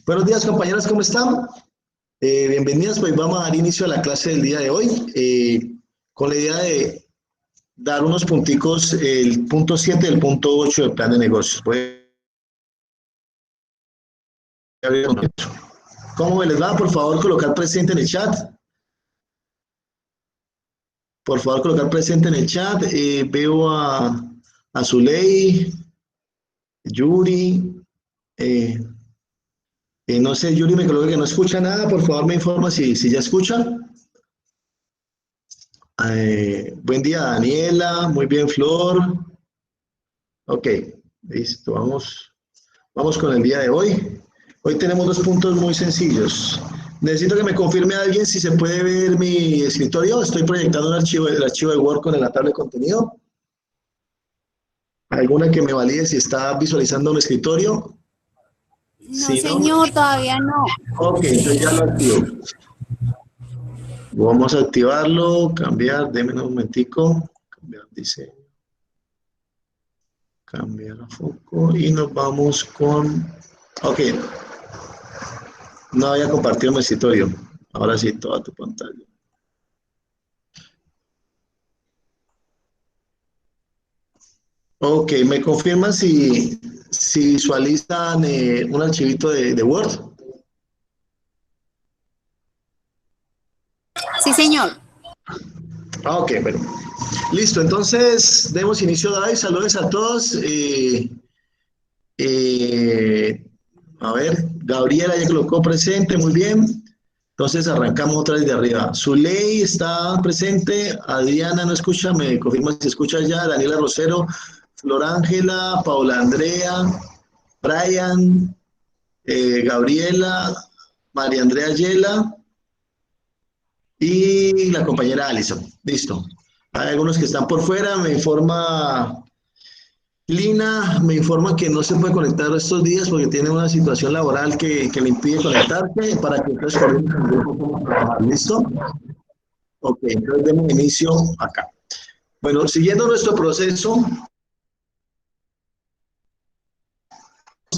Buenos días, compañeras, ¿cómo están? Bienvenidas, pues vamos a dar inicio a la clase del día de hoy con la idea de dar unos punticos, el punto 7 y el punto 8 del plan de negocios. ¿Cómo me les va? Por favor, colocar presente en el chat. Por favor, colocar presente en el chat. Veo a Zuley, Yuri. No sé, Yuri me coloca que no escucha nada. Por favor, me informa si ya escucha. Buen día, Daniela. Muy bien, Flor. Ok, listo. Vamos con el día de hoy. Hoy tenemos dos puntos muy sencillos. Necesito que me confirme alguien si se puede ver mi escritorio. Estoy proyectando el archivo de Word con la tabla de contenido. ¿Alguna que me valide si está visualizando un escritorio? No, Si no, señor, todavía no. ok, entonces ya lo activo. Vamos a activarlo, cambiar, déme un momentico, cambiar diseño, cambiar a foco y nos vamos con, ok, no había compartido mi escritorio, ahora sí, toda tu pantalla. Ok, ¿me confirman si visualizan un archivito de Word? Sí, señor. Ok, bueno. Listo, entonces demos inicio, David. Saludos a todos. Eh, a ver, Gabriela ya colocó presente, muy bien. Entonces arrancamos otra vez de arriba. Zuley está presente, Adriana no escucha, me confirma si escucha ya, Daniela Rosero, Flor Ángela, Paula Andrea, Brian, Gabriela, María Andrea Yela y la compañera Alison. Listo. Hay algunos que están por fuera, me informa Lina, me informa que no se puede conectar estos días porque tiene una situación laboral que le impide conectarse para que ustedes coordinen el grupo cómo trabajar. ¿Listo? Ok, entonces demos inicio acá. Bueno, siguiendo nuestro proceso,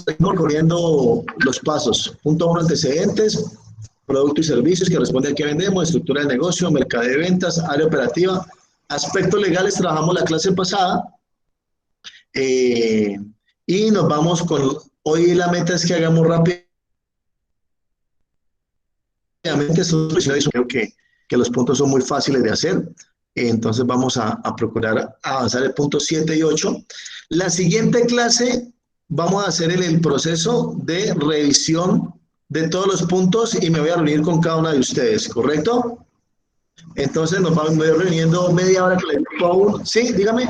estamos corriendo los pasos. Punto 1, antecedentes, producto y servicios que responde a qué vendemos, estructura de negocio, mercado de ventas, área operativa, aspectos legales, trabajamos la clase pasada eh, y nos vamos con, hoy la meta es que hagamos rápidamente, creo que los puntos son muy fáciles de hacer. Entonces vamos a procurar avanzar el punto 7 y 8. La siguiente clase vamos a hacer el proceso de revisión de todos los puntos y me voy a reunir con cada una de ustedes, ¿correcto? Entonces nos vamos reuniendo media hora que le digo a uno. Sí, dígame.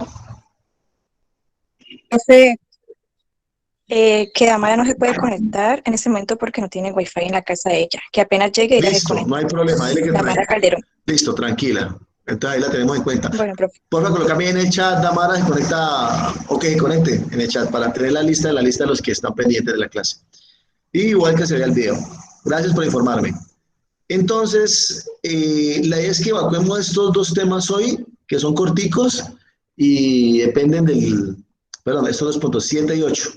Profe, que Damara no se puede conectar en este momento porque no tiene wifi en la casa de ella, que apenas llegue ella se Listo, no conecta. hay problema. Dile que Damara Calderón. listo, tranquila. Entonces ahí la tenemos en cuenta. Bueno, profe. Por favor, colocarme en el chat, Damara, se conecta, ok, conecte en el chat para tener la lista de los que están pendientes de la clase. Y igual que se vea el video. Gracias por informarme. Entonces, la idea es que evacuemos estos dos temas hoy, que son corticos y dependen perdón, estos dos puntos, 7 y 8.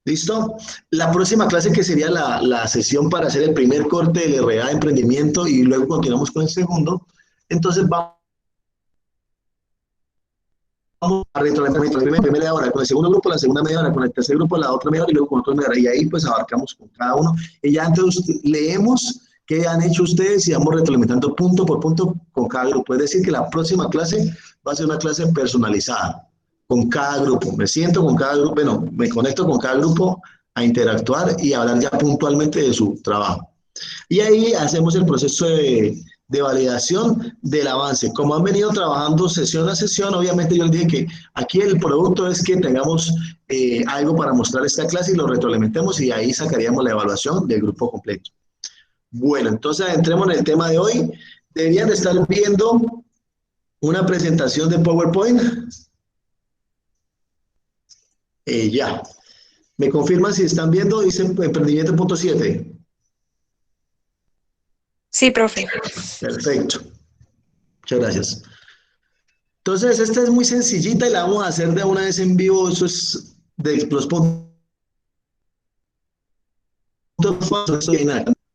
¿Listo? La próxima clase que sería la sesión para hacer el primer corte del RA de emprendimiento y luego continuamos con el segundo. Entonces vamos a retroalimentar la primera media hora con el segundo grupo, la segunda media hora con el tercer grupo, la otra media hora y luego con otro media hora. Y ahí pues abarcamos con cada uno. Y ya entonces leemos qué han hecho ustedes y vamos retroalimentando punto por punto con cada grupo. Es decir, que la próxima clase va a ser una clase personalizada con cada grupo. Me siento con cada grupo, bueno, me conecto con cada grupo a interactuar y a hablar ya puntualmente de su trabajo. Y ahí hacemos el proceso de validación del avance. Como han venido trabajando sesión a sesión, obviamente yo les dije que aquí el producto es que tengamos algo para mostrar esta clase y lo retroalimentemos y ahí sacaríamos la evaluación del grupo completo. Bueno, entonces entremos en el tema de hoy. Deberían de estar viendo una presentación de PowerPoint. Ya. ¿Me confirman si están viendo? Dice emprendimiento.7. Sí, profe. Perfecto. Muchas gracias. Entonces, esta es muy sencillita y la vamos a hacer de una vez en vivo. Eso es de los puntos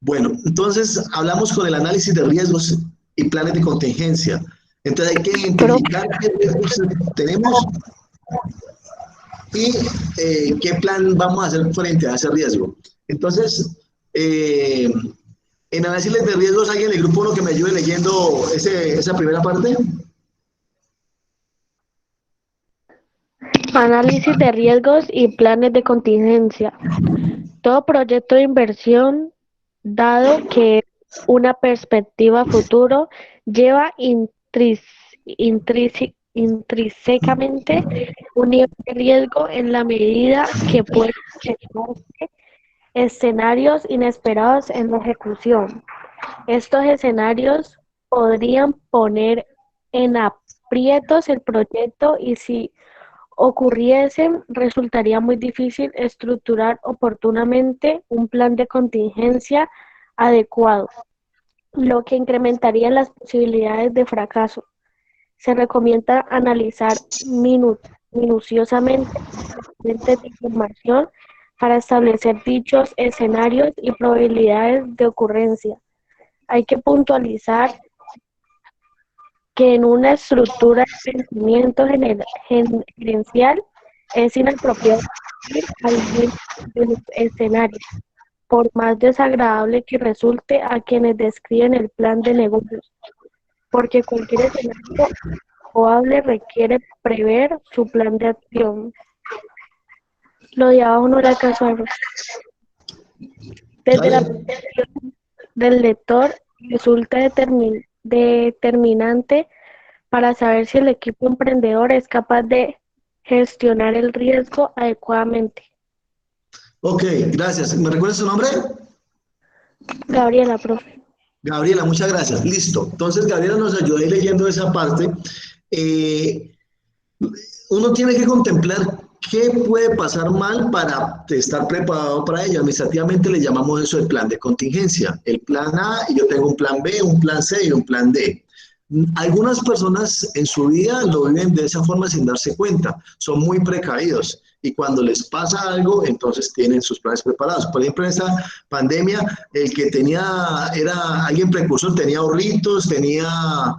Bueno, entonces hablamos con el análisis de riesgos y planes de contingencia. Entonces hay que identificar qué riesgos tenemos y qué plan vamos a hacer frente a ese riesgo. Entonces, en análisis de riesgos, ¿alguien del grupo 1 que me ayude leyendo esa primera parte? Análisis de riesgos y planes de contingencia. Todo proyecto de inversión, dado que es una perspectiva futuro, lleva intrínsecamente un nivel de riesgo en la medida que pueden presentarse escenarios inesperados en la ejecución. Estos escenarios podrían poner en aprietos el proyecto y si ocurriesen, resultaría muy difícil estructurar oportunamente un plan de contingencia adecuado, lo que incrementaría las posibilidades de fracaso. Se recomienda analizar minuciosamente fuentes de información para establecer dichos escenarios y probabilidades de ocurrencia. Hay que puntualizar que en una estructura de pensamiento gerencial es inapropiado ir al menos de los escenarios, por más desagradable que resulte a quienes describen el plan de negocios, porque cualquier escenario probable requiere prever su plan de acción. Lo de abajo no era casual. Desde la perspectiva del lector resulta determinante para saber si el equipo emprendedor es capaz de gestionar el riesgo adecuadamente. Ok, gracias. ¿Me recuerdas su nombre? Gabriela, profe. Gabriela, muchas gracias. Listo. Entonces, Gabriela nos ayudó ahí leyendo esa parte. Uno tiene que contemplar qué puede pasar mal para estar preparado para ello. Administrativamente le llamamos eso el plan de contingencia. El plan A, y yo tengo un plan B, un plan C y un plan D. Algunas personas en su vida lo viven de esa forma sin darse cuenta. Son muy precavidos y cuando les pasa algo, entonces tienen sus planes preparados. Por ejemplo, en esta pandemia, el que era alguien precursor, tenía ahorritos, tenía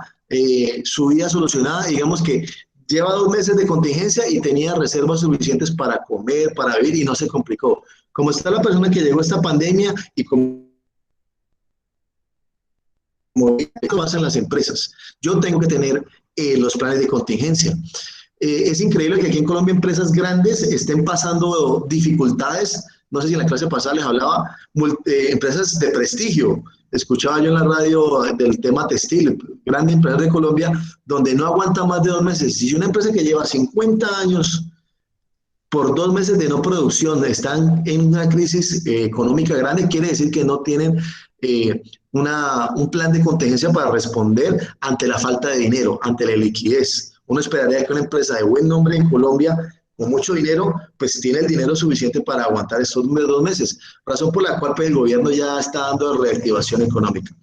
su vida solucionada, digamos que lleva 2 meses de contingencia y tenía reservas suficientes para comer, para vivir y no se complicó. Como está la persona que llegó a esta pandemia y como hacen las empresas, yo tengo que tener los planes de contingencia. Es increíble que aquí en Colombia empresas grandes estén pasando dificultades. No sé si en la clase pasada les hablaba, empresas de prestigio. Escuchaba yo en la radio del tema textil, grandes empresas de Colombia, donde no aguanta más de 2 meses. Si una empresa que lleva 50 años por 2 meses de no producción están en una crisis económica grande, quiere decir que no tienen un plan de contingencia para responder ante la falta de dinero, ante la liquidez. Uno esperaría que una empresa de buen nombre en Colombia, con mucho dinero, pues tiene el dinero suficiente para aguantar estos 2 meses, razón por la cual pues, el gobierno ya está dando reactivación económica.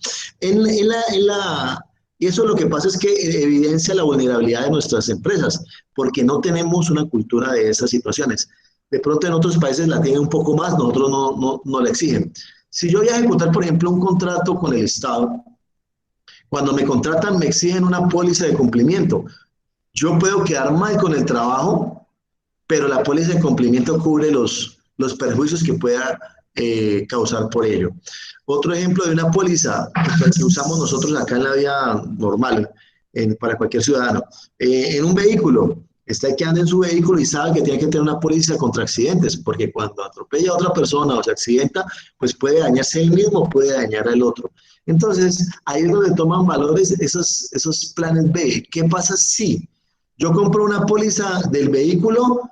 Y eso lo que pasa es que evidencia la vulnerabilidad de nuestras empresas, porque no tenemos una cultura de esas situaciones. De pronto en otros países la tienen un poco más, nosotros no la exigen. Si yo voy a ejecutar, por ejemplo, un contrato con el Estado, cuando me contratan me exigen una póliza de cumplimiento. Yo puedo quedar mal con el trabajo, pero la póliza de cumplimiento cubre los perjuicios que pueda causar por ello. Otro ejemplo de una póliza que usamos nosotros acá en la vida normal, para cualquier ciudadano, en un vehículo, está que anda en su vehículo y sabe que tiene que tener una póliza contra accidentes, porque cuando atropella a otra persona o se accidenta, pues puede dañarse él mismo, puede dañar al otro. Entonces, ahí es donde toman valores esos planes B. ¿Qué pasa si yo compro una póliza del vehículo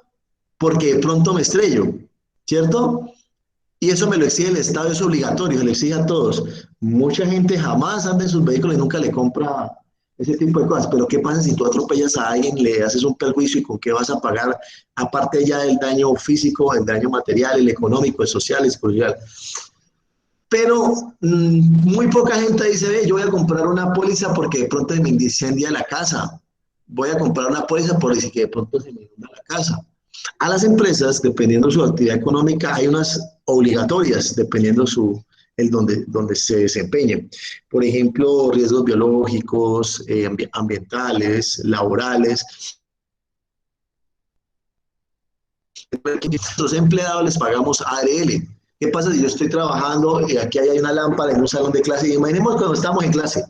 porque de pronto me estrello, ¿cierto? Y eso me lo exige el Estado, es obligatorio, se lo exige a todos. Mucha gente jamás anda en sus vehículos y nunca le compra ese tipo de cosas. Pero ¿qué pasa si tú atropellas a alguien, le haces un perjuicio y con qué vas a pagar? Aparte ya del daño físico, el daño material, el económico, el social, el social. Pero muy poca gente dice, ve, yo voy a comprar una póliza porque de pronto se me incendia la casa. Voy a comprar una póliza por si que de pronto se me inunda la casa. A las empresas, dependiendo de su actividad económica, hay unas obligatorias, dependiendo donde se desempeñe. Por ejemplo, riesgos biológicos, ambientales, laborales. Los empleados les pagamos ARL. ¿Qué pasa si yo estoy trabajando y aquí hay una lámpara en un salón de clase? Imaginemos cuando estamos en clase.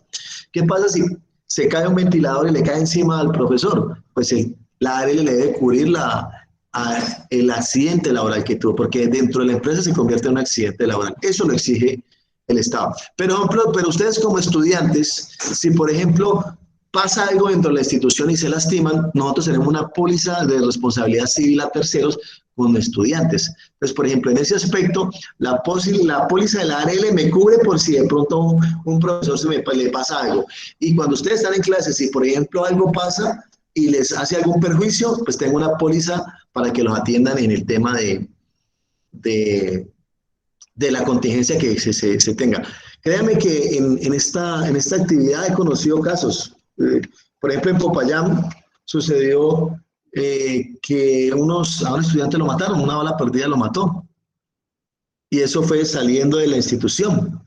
¿Qué pasa si se cae un ventilador y le cae encima al profesor? Pues la ARL le debe cubrir el accidente laboral que tuvo, porque dentro de la empresa se convierte en un accidente laboral. Eso lo exige el Estado. Pero ustedes como estudiantes, si por ejemplo pasa algo dentro de la institución y se lastiman, nosotros tenemos una póliza de responsabilidad civil a terceros con estudiantes. Entonces, por ejemplo, en ese aspecto, la póliza de la ARL me cubre por si de pronto un profesor le pasa algo. Y cuando ustedes están en clase, si por ejemplo algo pasa y les hace algún perjuicio, pues tengo una póliza para que los atiendan en el tema de la contingencia que se tenga. Créanme que en esta actividad he conocido casos. Por ejemplo, en Popayán sucedió que a un estudiante lo mataron, una bala perdida lo mató. Y eso fue saliendo de la institución.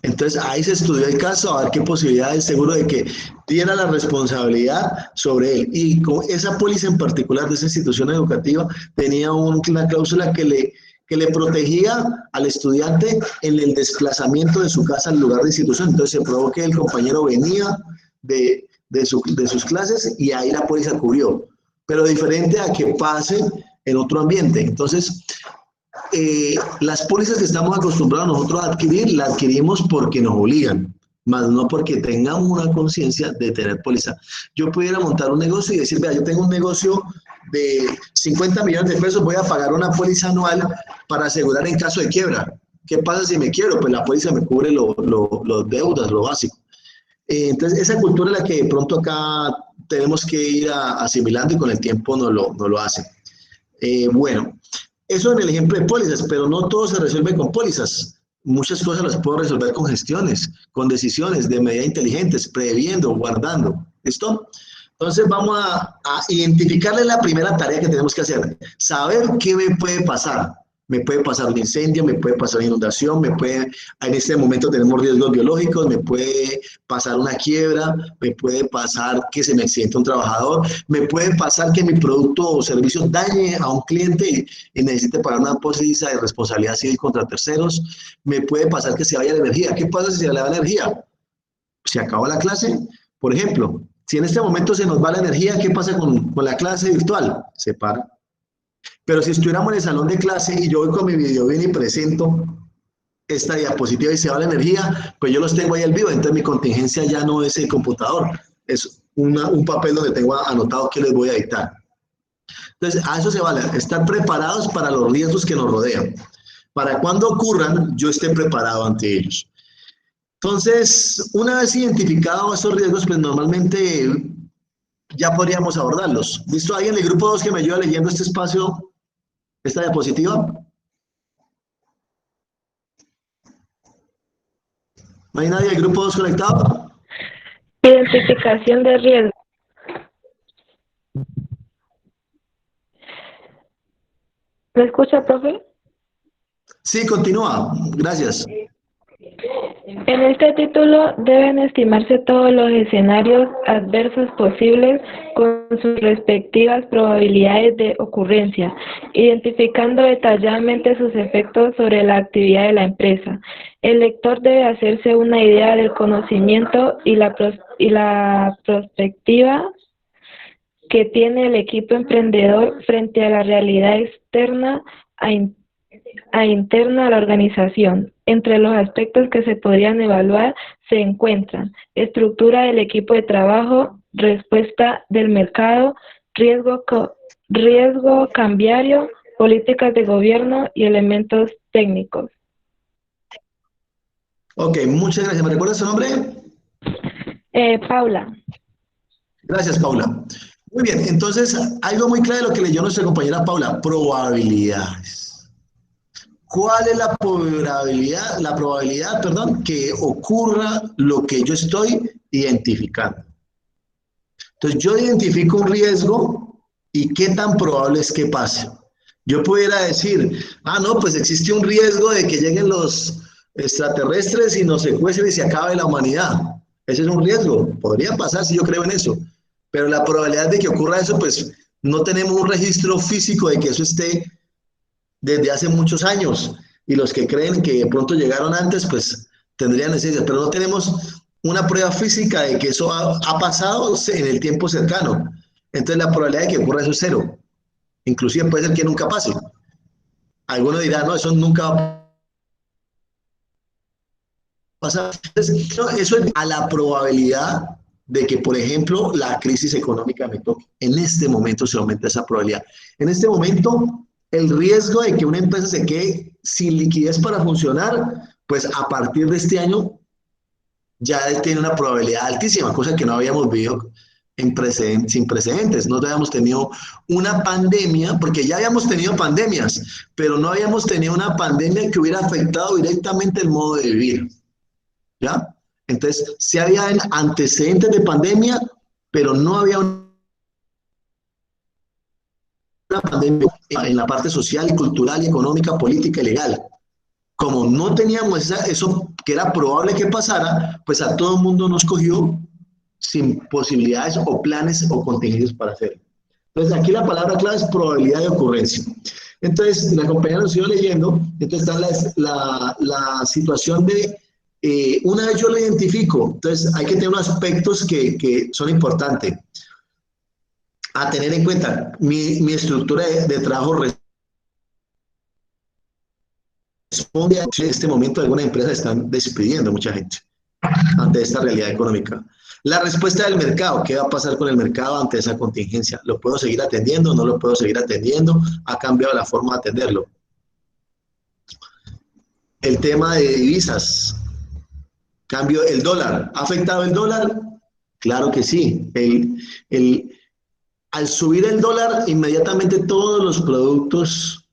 Entonces ahí se estudió el caso, a ver qué posibilidades, seguro de que diera la responsabilidad sobre él. Y con esa póliza en particular de esa institución educativa tenía una cláusula que le protegía al estudiante en el desplazamiento de su casa al lugar de institución. Entonces se probó que el compañero venía de sus clases y ahí la póliza cubrió. Pero diferente a que pase en otro ambiente. Entonces, las pólizas que estamos acostumbrados nosotros a adquirir, las adquirimos porque nos obligan, más no porque tengamos una conciencia de tener póliza. Yo pudiera montar un negocio y decir, vea, yo tengo un negocio de 50 millones de pesos, voy a pagar una póliza anual para asegurar en caso de quiebra. ¿Qué pasa si me quiebro? Pues la póliza me cubre los deudas, lo básico. Entonces, esa cultura es la que de pronto acá tenemos que ir asimilando y con el tiempo no lo hace. Bueno, eso en el ejemplo de pólizas, pero no todo se resuelve con pólizas. Muchas cosas las puedo resolver con gestiones, con decisiones de medida inteligentes, previendo, guardando. ¿Listo? Entonces vamos a identificarle la primera tarea que tenemos que hacer. Saber qué me puede pasar. Me puede pasar un incendio, me puede pasar una inundación, en este momento tenemos riesgos biológicos, me puede pasar una quiebra, me puede pasar que se me accidente un trabajador, me puede pasar que mi producto o servicio dañe a un cliente y necesite pagar una póliza de responsabilidad civil contra terceros, me puede pasar que se vaya la energía. ¿Qué pasa si se le va la energía? Se acabó la clase, por ejemplo. Si en este momento se nos va la energía, ¿qué pasa con la clase virtual? Se para. Pero si estuviéramos en el salón de clase y yo voy con mi video y presento esta diapositiva y se va la energía, pues yo los tengo ahí al vivo, entonces mi contingencia ya no es el computador, es un papel donde tengo anotado que les voy a dictar. Entonces, a eso se vale, estar preparados para los riesgos que nos rodean. Para cuando ocurran, yo esté preparado ante ellos. Entonces, una vez identificados estos riesgos, pues normalmente ya podríamos abordarlos. ¿Listo? ¿Alguien del grupo 2 que me ayuda leyendo este espacio? ¿Esta diapositiva? ¿No hay nadie del grupo 2 conectado? Identificación de riesgo. ¿Me escucha, profe? Sí, continúa. Gracias. En este título deben estimarse todos los escenarios adversos posibles con sus respectivas probabilidades de ocurrencia, identificando detalladamente sus efectos sobre la actividad de la empresa. El lector debe hacerse una idea del conocimiento y la perspectiva que tiene el equipo emprendedor frente a la realidad externa a interna a la organización. Entre los aspectos que se podrían evaluar se encuentran estructura del equipo de trabajo, respuesta del mercado, riesgo cambiario, políticas de gobierno y elementos técnicos. Ok, muchas gracias. ¿Me recuerdas su nombre? Paula. Gracias, Paula. Muy bien, entonces, algo muy claro de lo que leyó nuestra compañera Paula, probabilidades. ¿Cuál es la probabilidad, que ocurra lo que yo estoy identificando? Entonces, yo identifico un riesgo ¿Y qué tan probable es que pase? Yo pudiera decir, no, pues existe un riesgo de que lleguen los extraterrestres y nos secuestren y se acabe la humanidad. Ese es un riesgo, podría pasar si yo creo en eso, pero la probabilidad de que ocurra eso, pues no tenemos un registro físico de que eso esté desde hace muchos años, y los que creen que de pronto llegaron antes, pues tendrían necesidad, pero no tenemos una prueba física de que eso ha pasado en el tiempo cercano. Entonces la probabilidad de que ocurra eso es cero. Inclusive puede ser que nunca pase. Alguno dirá, no, eso nunca va a pasar. Entonces, eso es a la probabilidad de que, por ejemplo, la crisis económica me toque. En este momento se aumenta esa probabilidad. En este momento, el riesgo de que una empresa se quede sin liquidez para funcionar, pues a partir de este año ya tiene una probabilidad altísima, cosa que no habíamos vivido sin precedentes. No habíamos tenido una pandemia, porque ya habíamos tenido pandemias, pero no habíamos tenido una pandemia que hubiera afectado directamente el modo de vivir. ¿Ya? Entonces, sí había antecedentes de pandemia, pero no había una pandemia en la parte social, cultural, económica, política y legal. Como no teníamos eso que era probable que pasara, pues a todo el mundo nos cogió sin posibilidades o planes o contingencias para hacerlo. Entonces, aquí la palabra clave es probabilidad de ocurrencia. Entonces, la compañera nos iba leyendo, entonces está la situación de, una vez yo lo identifico, entonces hay que tener unos aspectos que son importantes a tener en cuenta. Mi estructura de trabajo responde a que en este momento algunas empresas están despidiendo a mucha gente ante esta realidad económica. La respuesta del mercado, ¿qué va a pasar con el mercado ante esa contingencia? ¿Lo puedo seguir atendiendo? ¿No lo puedo seguir atendiendo? ¿Ha cambiado la forma de atenderlo? El tema de divisas, cambio el dólar, ¿ha afectado el dólar? Claro que sí. Al subir el dólar, inmediatamente todos los productos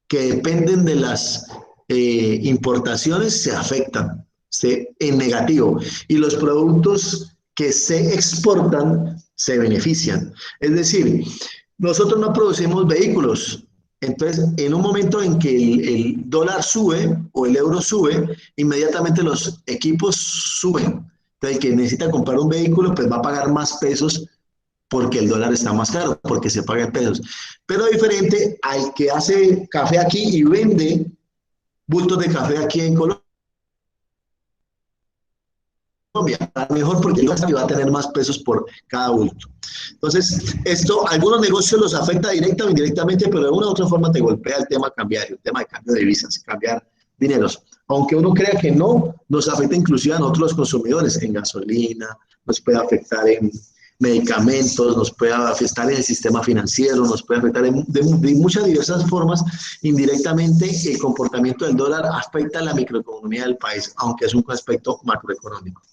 que dependen de las importaciones se afectan en negativo, y los productos que se exportan se benefician. Es decir, nosotros no producimos vehículos, entonces en un momento en que el dólar sube o el euro sube, inmediatamente los equipos suben. Entonces el que necesita comprar un vehículo pues va a pagar más pesos porque el dólar está más caro, porque se paga en pesos. Pero diferente al que hace café aquí y vende bultos de café aquí en Colombia, mejor porque va a tener más pesos por cada bulto. Entonces, esto, algunos negocios los afecta directa o indirectamente, pero de una u otra forma te golpea el tema cambiario, el tema de cambio de divisas, cambiar dineros. Aunque uno crea que no, nos afecta inclusive a nosotros los consumidores, en gasolina, nos puede afectar en medicamentos, nos puede afectar en el sistema financiero, nos puede afectar de muchas diversas formas. Indirectamente, el comportamiento del dólar afecta a la microeconomía del país, aunque es un aspecto macroeconómico.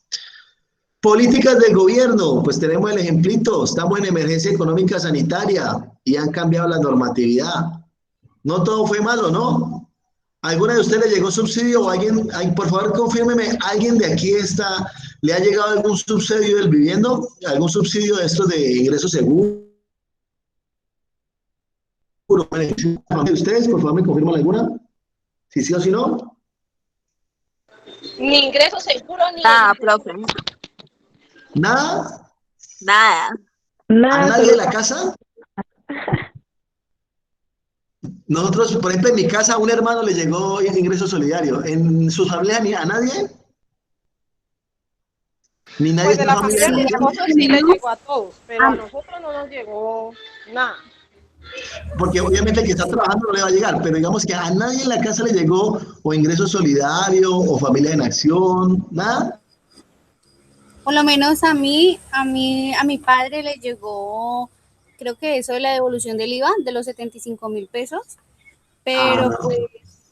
Políticas del gobierno, pues tenemos el ejemplito, estamos en emergencia económica sanitaria y han cambiado la normatividad. No todo fue malo, ¿no? ¿Alguna de ustedes le llegó subsidio o alguien, por favor confírmeme, alguien de aquí le ha llegado algún subsidio del viviendo? ¿Algún subsidio de estos de ingreso seguro? ¿Ustedes, por favor, me confirman alguna? ¿Si sí o si no? Ni ingreso seguro ni... Nada, profe. ¿Nada? Nada. ¿A Nada, nadie de la casa? Nosotros, por ejemplo, en mi casa a un hermano le llegó ingreso solidario. ¿En su familia ni a nadie? Ni nadie Pues de en la su familia de mi familia. esposo sí le llegó a todos, pero a nosotros no nos llegó nada. Porque obviamente el que está trabajando no le va a llegar, pero digamos que a nadie en la casa le llegó o ingreso solidario o familia en acción, nada. Por lo menos a mi padre le llegó, creo que eso de la devolución del IVA de los 75.000 pesos, pero No, pues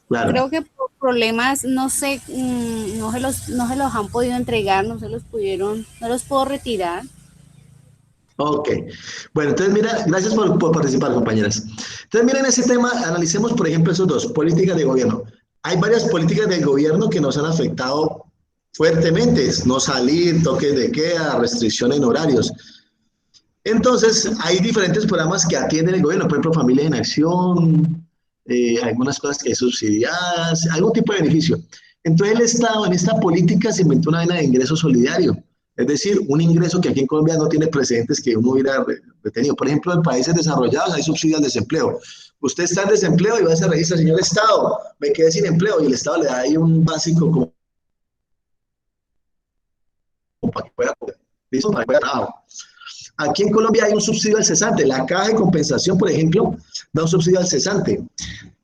claro. creo que por problemas, no sé, no se los han podido entregar, no los puedo retirar. Ok. Bueno, entonces mira, gracias por participar, compañeras. Entonces miren ese tema, analicemos por ejemplo esos dos, políticas de gobierno. Hay varias políticas del gobierno que nos han afectado fuertemente, no salir, toques de queda, restricción en horarios. Entonces, hay diferentes programas que atienden el gobierno, por ejemplo, Familia en Acción, algunas cosas que hay subsidiadas, algún tipo de beneficio. Entonces, el Estado en esta política se inventó una vaina de ingreso solidario, es decir, un ingreso que aquí en Colombia no tiene precedentes que uno hubiera retenido. Por ejemplo, en países desarrollados hay subsidios al desempleo. Usted está en desempleo y va a se registra, señor Estado, me quedé sin empleo, y el Estado le da ahí un básico como para que pueda, ¿listo? Para que pueda trabajar. Aquí en Colombia hay un subsidio al cesante. La caja de compensación, por ejemplo, da un subsidio al cesante.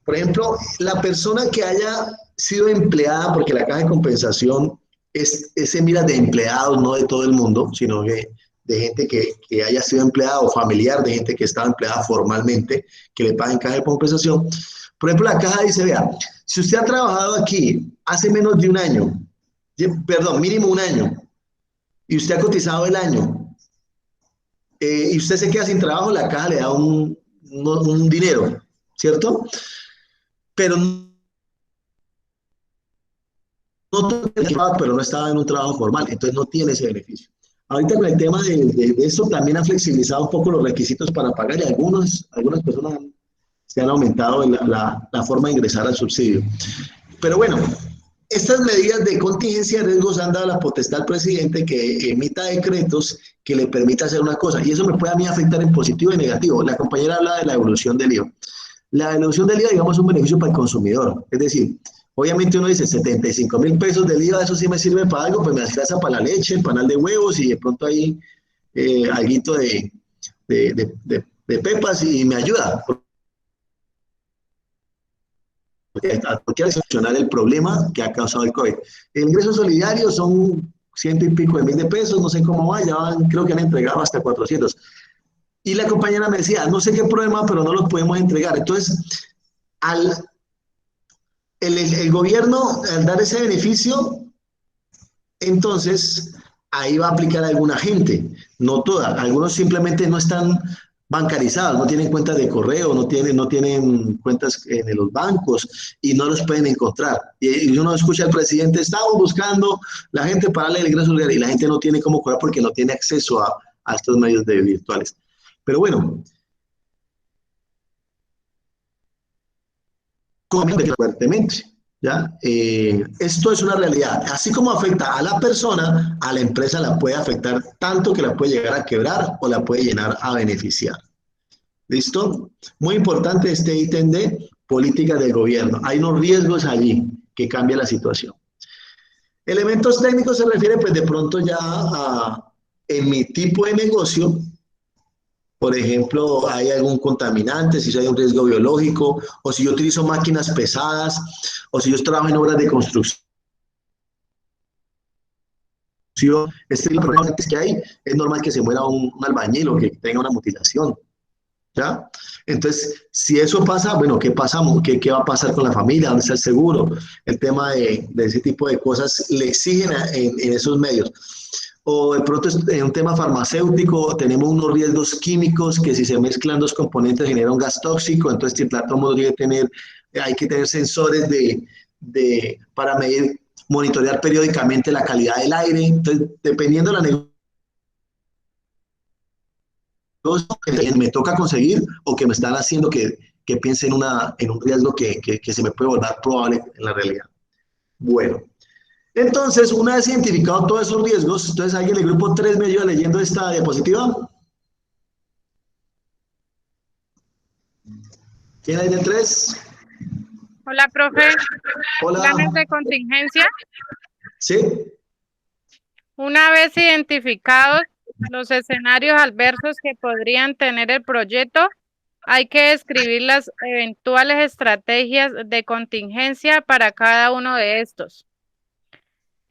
Por ejemplo, la persona que haya sido empleada, porque la caja de compensación se mira de empleados, no de todo el mundo, sino de gente que haya sido empleada o familiar de gente que estaba empleada formalmente, que le paguen caja de compensación. Por ejemplo, la caja dice, vea, si usted ha trabajado aquí hace menos de un año, perdón, mínimo un año, y usted ha cotizado el año, y usted se queda sin trabajo, la caja le da un dinero, ¿cierto? Pero pero no estaba en un trabajo formal, entonces no tiene ese beneficio. Ahorita con el tema de eso también han flexibilizado un poco los requisitos para pagar y algunas personas se han aumentado la forma de ingresar al subsidio. Pero bueno, estas medidas de contingencia de riesgos han dado la potestad al presidente que emita decretos que le permita hacer una cosa, y eso me puede a mí afectar en positivo y negativo. La compañera habla de la devolución del IVA. La devolución del IVA, digamos, es un beneficio para el consumidor. Es decir, obviamente uno dice 75.000 pesos del IVA, eso sí me sirve para algo, pues me alcanza para la leche, el panal de huevos y de pronto ahí alguito de pepas y me ayuda. Porque hay que solucionar el problema que ha causado el COVID. El ingreso solidario son 100 y pico de mil de pesos, no sé cómo va, ya creo que han entregado hasta 400. Y la compañera me decía, no sé qué problema, pero no los podemos entregar. Entonces, el gobierno, al dar ese beneficio, entonces ahí va a aplicar a alguna gente, no toda. Algunos simplemente no están bancarizados, no tienen cuentas de correo, no tienen cuentas en los bancos y no los pueden encontrar. Y uno escucha al presidente, estamos buscando la gente para darle el ingreso solidario, y la gente no tiene cómo cobrar porque no tiene acceso a estos medios virtuales. Pero bueno, fuertemente, ¿ya? Esto es una realidad. Así como afecta a la persona, a la empresa la puede afectar tanto que la puede llegar a quebrar o la puede llegar a beneficiar. ¿Listo? Muy importante este ítem de política del gobierno. Hay unos riesgos allí que cambia la situación. Elementos técnicos se refiere pues de pronto ya en mi tipo de negocio. Por ejemplo, hay algún contaminante, si hay un riesgo biológico, o si yo utilizo máquinas pesadas, o si yo trabajo en obras de construcción. Este tipo de problemas que hay, es normal que se muera un albañil o que tenga una mutilación. ¿Ya? Entonces, si eso pasa, bueno, ¿qué pasamos? ¿Qué va a pasar con la familia? ¿Dónde está el seguro? El tema de ese tipo de cosas le exigen en esos medios. O de pronto en un tema farmacéutico tenemos unos riesgos químicos que si se mezclan dos componentes genera un gas tóxico, entonces todo hay que tener sensores para medir, monitorear periódicamente la calidad del aire. Entonces, dependiendo de la negociación que me toca conseguir o que me están haciendo que piense en un riesgo que se me puede volver probable en la realidad. Bueno. Entonces, una vez identificado todos esos riesgos, entonces alguien del grupo 3 me ayuda leyendo esta diapositiva. ¿Quién hay del 3? Hola, profe. Hola. Planes de contingencia. Sí. Una vez identificados los escenarios adversos que podrían tener el proyecto, hay que describir las eventuales estrategias de contingencia para cada uno de estos.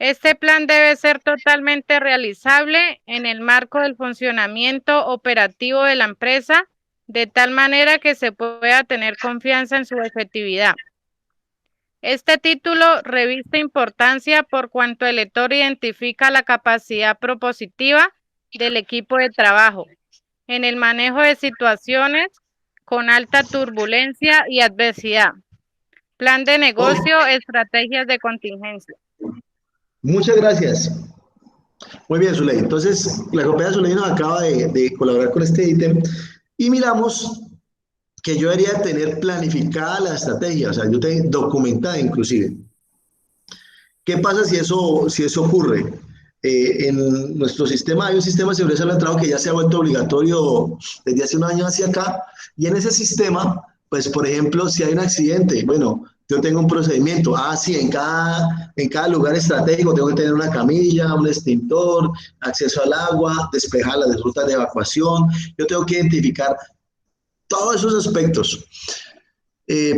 Este plan debe ser totalmente realizable en el marco del funcionamiento operativo de la empresa, de tal manera que se pueda tener confianza en su efectividad. Este título reviste importancia por cuanto el lector identifica la capacidad propositiva del equipo de trabajo en el manejo de situaciones con alta turbulencia y adversidad. Plan de negocio, estrategias de contingencia. Muchas gracias. Muy bien, Zuley. Entonces, la compañera Zuley nos acaba de colaborar con este ítem y miramos que yo debería tener planificada la estrategia, o sea, yo tengo documentada inclusive. ¿Qué pasa si eso ocurre? En nuestro sistema hay un sistema de seguridad del trabajo que ya se ha vuelto obligatorio desde hace un año hacia acá, y en ese sistema, pues por ejemplo, si hay un accidente, bueno, yo tengo un procedimiento, sí, en cada lugar estratégico tengo que tener una camilla, un extintor, acceso al agua, despejar las rutas de evacuación, yo tengo que identificar todos esos aspectos.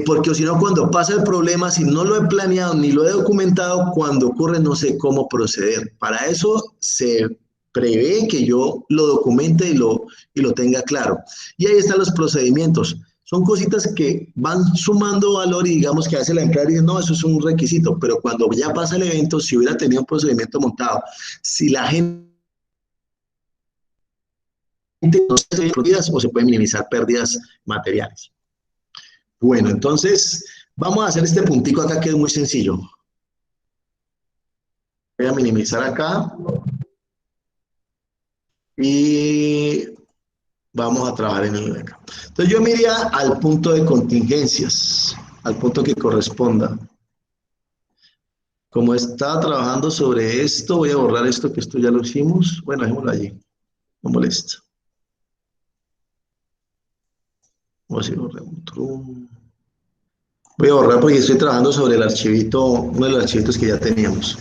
Porque si no, cuando pasa el problema, si no lo he planeado ni lo he documentado, cuando ocurre no sé cómo proceder. Para eso se prevé que yo lo documente y lo tenga claro. Y ahí están los procedimientos. Son cositas que van sumando valor y digamos que hace la empleada y dice, no, eso es un requisito, pero cuando ya pasa el evento, si hubiera tenido un procedimiento montado, si la gente no se ve pérdidas o se pueden minimizar pérdidas materiales. Bueno, entonces vamos a hacer este puntico acá que es muy sencillo. Voy a minimizar acá y vamos a trabajar en el acá. Entonces yo me iría al punto de contingencias, al punto que corresponda. Como estaba trabajando sobre esto, voy a borrar esto, que esto ya lo hicimos. Bueno, dejémoslo allí, no molesta. Vamos a borrar un true. Voy a borrar porque estoy trabajando sobre el archivito, uno de los archivitos que ya teníamos.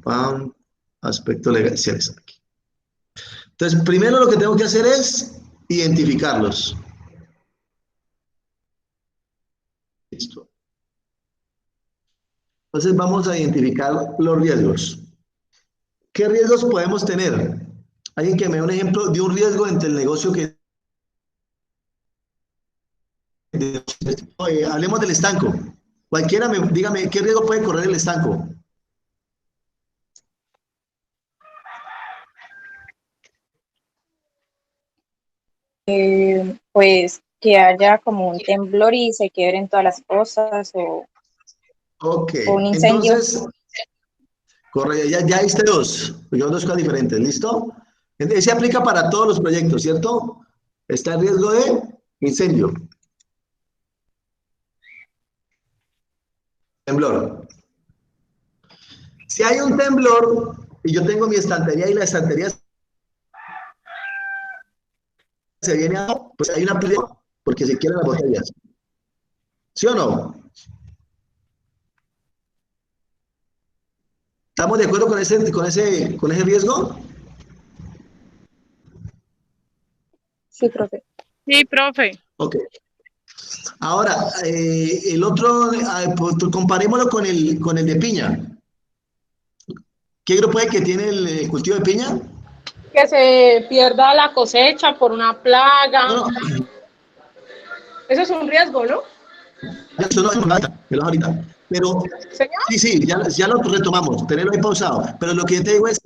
Pam, aspecto legal, sí, aquí. Entonces, primero lo que tengo que hacer es identificarlos. Listo. Entonces vamos a identificar los riesgos. ¿Qué riesgos podemos tener? Alguien que me dé un ejemplo de un riesgo entre el negocio que... hablemos del estanco. Cualquiera, dígame, ¿qué riesgo puede correr el estanco? Pues que haya como un temblor y se quiebren todas las cosas o un incendio. Entonces, corre, ya diste dos, porque dos cosas diferentes, ¿listo? Ese aplica para todos los proyectos, ¿cierto? Está el riesgo de incendio. Temblor. Si hay un temblor y yo tengo mi estantería y la estantería se viene a... pues hay una pérdida porque se quiebran las botellas. ¿Sí o no? ¿Estamos de acuerdo con ese riesgo? Sí, profe. Sí, profe. Ok. Ahora, el otro, pues, comparémoslo con el de piña. ¿Qué grupo es que tiene el cultivo de piña? Que se pierda la cosecha por una plaga. No. Eso es un riesgo, ¿no? Eso no es ahorita. Pero, ¿Señor? sí, ya lo retomamos, tenerlo ahí pausado. Pero lo que yo te digo es,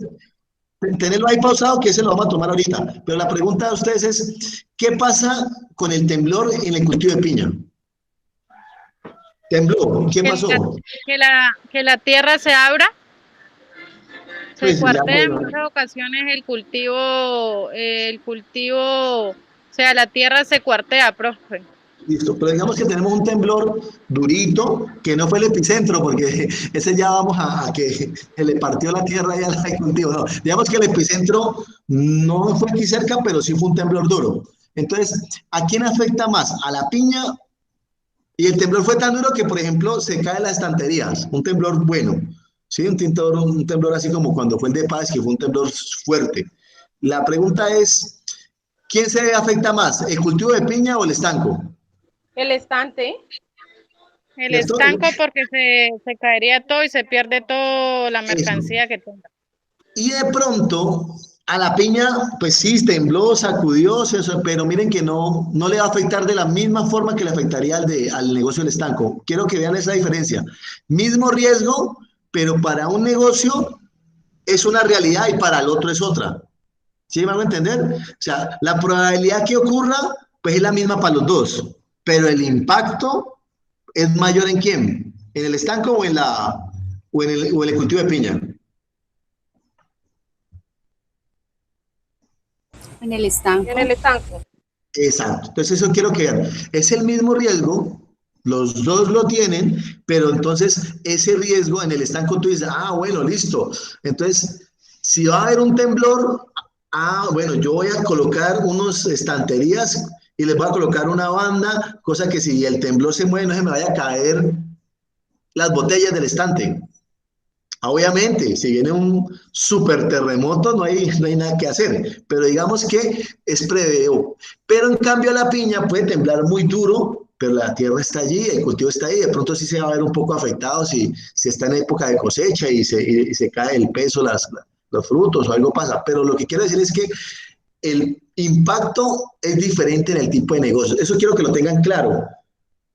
tenerlo ahí pausado, que ese lo vamos a tomar ahorita. Pero la pregunta de ustedes es, ¿qué pasa con el temblor en el cultivo de piña? ¿Tembló? ¿Qué pasó? Que la tierra se abra. Se Pues, cuartea en muchas ocasiones el cultivo, o sea, la tierra se cuartea, profe. Listo, pero digamos que tenemos un temblor durito, que no fue el epicentro, porque ese ya vamos a que se le partió la tierra y al cultivo. No, digamos que el epicentro no fue aquí cerca, pero sí fue un temblor duro. Entonces, ¿a quién afecta más? ¿A la piña? Y el temblor fue tan duro que, por ejemplo, se caen las estanterías. Un temblor bueno. Sí, un temblor así como cuando fue el de Paz, que fue un temblor fuerte. La pregunta es, ¿quién se afecta más? ¿El cultivo de piña o el estanco? El estante. El estanco porque se caería todo y se pierde toda la mercancía que tenga. Y de pronto, a la piña, pues sí, tembló, sacudió, pero miren que no le va a afectar de la misma forma que le afectaría al negocio del estanco. Quiero que vean esa diferencia. Mismo riesgo, pero para un negocio es una realidad y para el otro es otra. ¿Sí me van a entender? O sea, la probabilidad que ocurra, pues es la misma para los dos, pero el impacto es mayor ¿en quién? ¿En el estanco o en el cultivo de piña? En el estanco. En el estanco. Exacto. Entonces eso quiero que vean. Es el mismo riesgo, los dos lo tienen, pero entonces ese riesgo en el estanco tú dices, ah, bueno, listo. Entonces, si va a haber un temblor, bueno, yo voy a colocar unas estanterías y les voy a colocar una banda, cosa que si el temblor se mueve no se me vaya a caer las botellas del estante. Obviamente, si viene un super terremoto, no hay nada que hacer, pero digamos que es preveo. Pero en cambio la piña puede temblar muy duro, pero la tierra está allí, el cultivo está ahí, de pronto sí se va a ver un poco afectado si está en época de cosecha y se cae el peso, los frutos o algo pasa. Pero lo que quiero decir es que el impacto es diferente en el tipo de negocio. Eso quiero que lo tengan claro.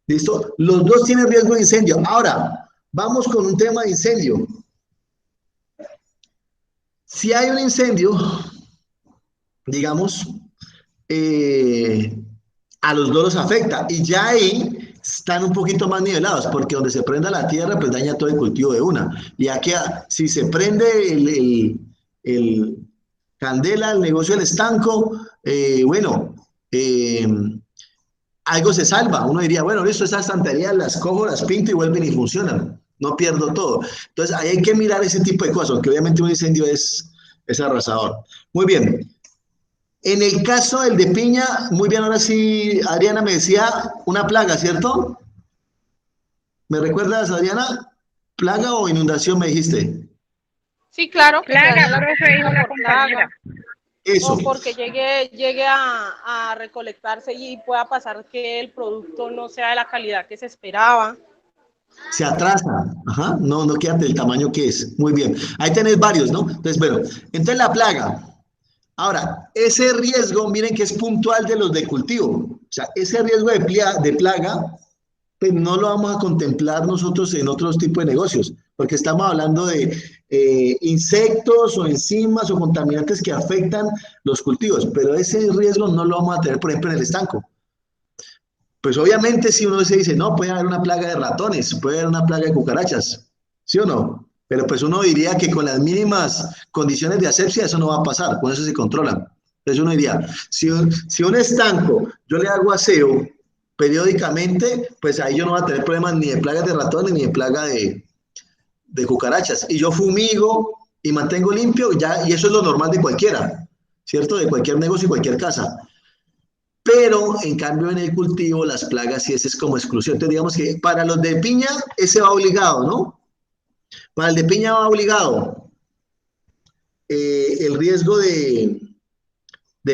¿Listo? Los dos tienen riesgo de incendio. Ahora, vamos con un tema de incendio. Si hay un incendio, digamos, a los dos los afecta y ya ahí están un poquito más nivelados porque donde se prenda la tierra pues daña todo el cultivo de una. Y aquí si se prende el candela, el negocio del estanco, algo se salva. Uno diría, bueno, listo, esas estanterías las cojo, las pinto y vuelven y funcionan. No pierdo todo. Entonces, ahí hay que mirar ese tipo de cosas, aunque obviamente un incendio es arrasador. Muy bien. En el caso del de piña, muy bien, ahora sí, Adriana me decía una plaga, ¿cierto? ¿Me recuerdas, Adriana? ¿Plaga o inundación me dijiste? Sí, claro. Que Plaga, se profe, dijo la compañera. Eso. O porque llegue a recolectarse y pueda pasar que el producto no sea de la calidad que se esperaba. Se atrasa, ajá, no queda del tamaño que es. Muy bien, ahí tenés varios, ¿no? Entonces, bueno, entonces la plaga. Ahora, ese riesgo, miren que es puntual de los de cultivo. O sea, ese riesgo de plaga, pues no lo vamos a contemplar nosotros en otros tipos de negocios, porque estamos hablando de insectos o enzimas o contaminantes que afectan los cultivos, pero ese riesgo no lo vamos a tener, por ejemplo, en el estanco. Pues obviamente si uno se dice, no, puede haber una plaga de ratones, puede haber una plaga de cucarachas, ¿sí o no? Pero pues uno diría que con las mínimas condiciones de asepsia eso no va a pasar, con eso se controlan. Entonces uno diría, si un estanco yo le hago aseo periódicamente, pues ahí yo no voy a tener problemas ni de plagas de ratones ni de plaga de cucarachas. Y yo fumigo y mantengo limpio, y eso es lo normal de cualquiera, ¿cierto? De cualquier negocio y cualquier casa. Pero, en cambio, en el cultivo, las plagas sí es como exclusión. Entonces, digamos que para los de piña, ese va obligado, ¿no? Para el de piña va obligado el riesgo de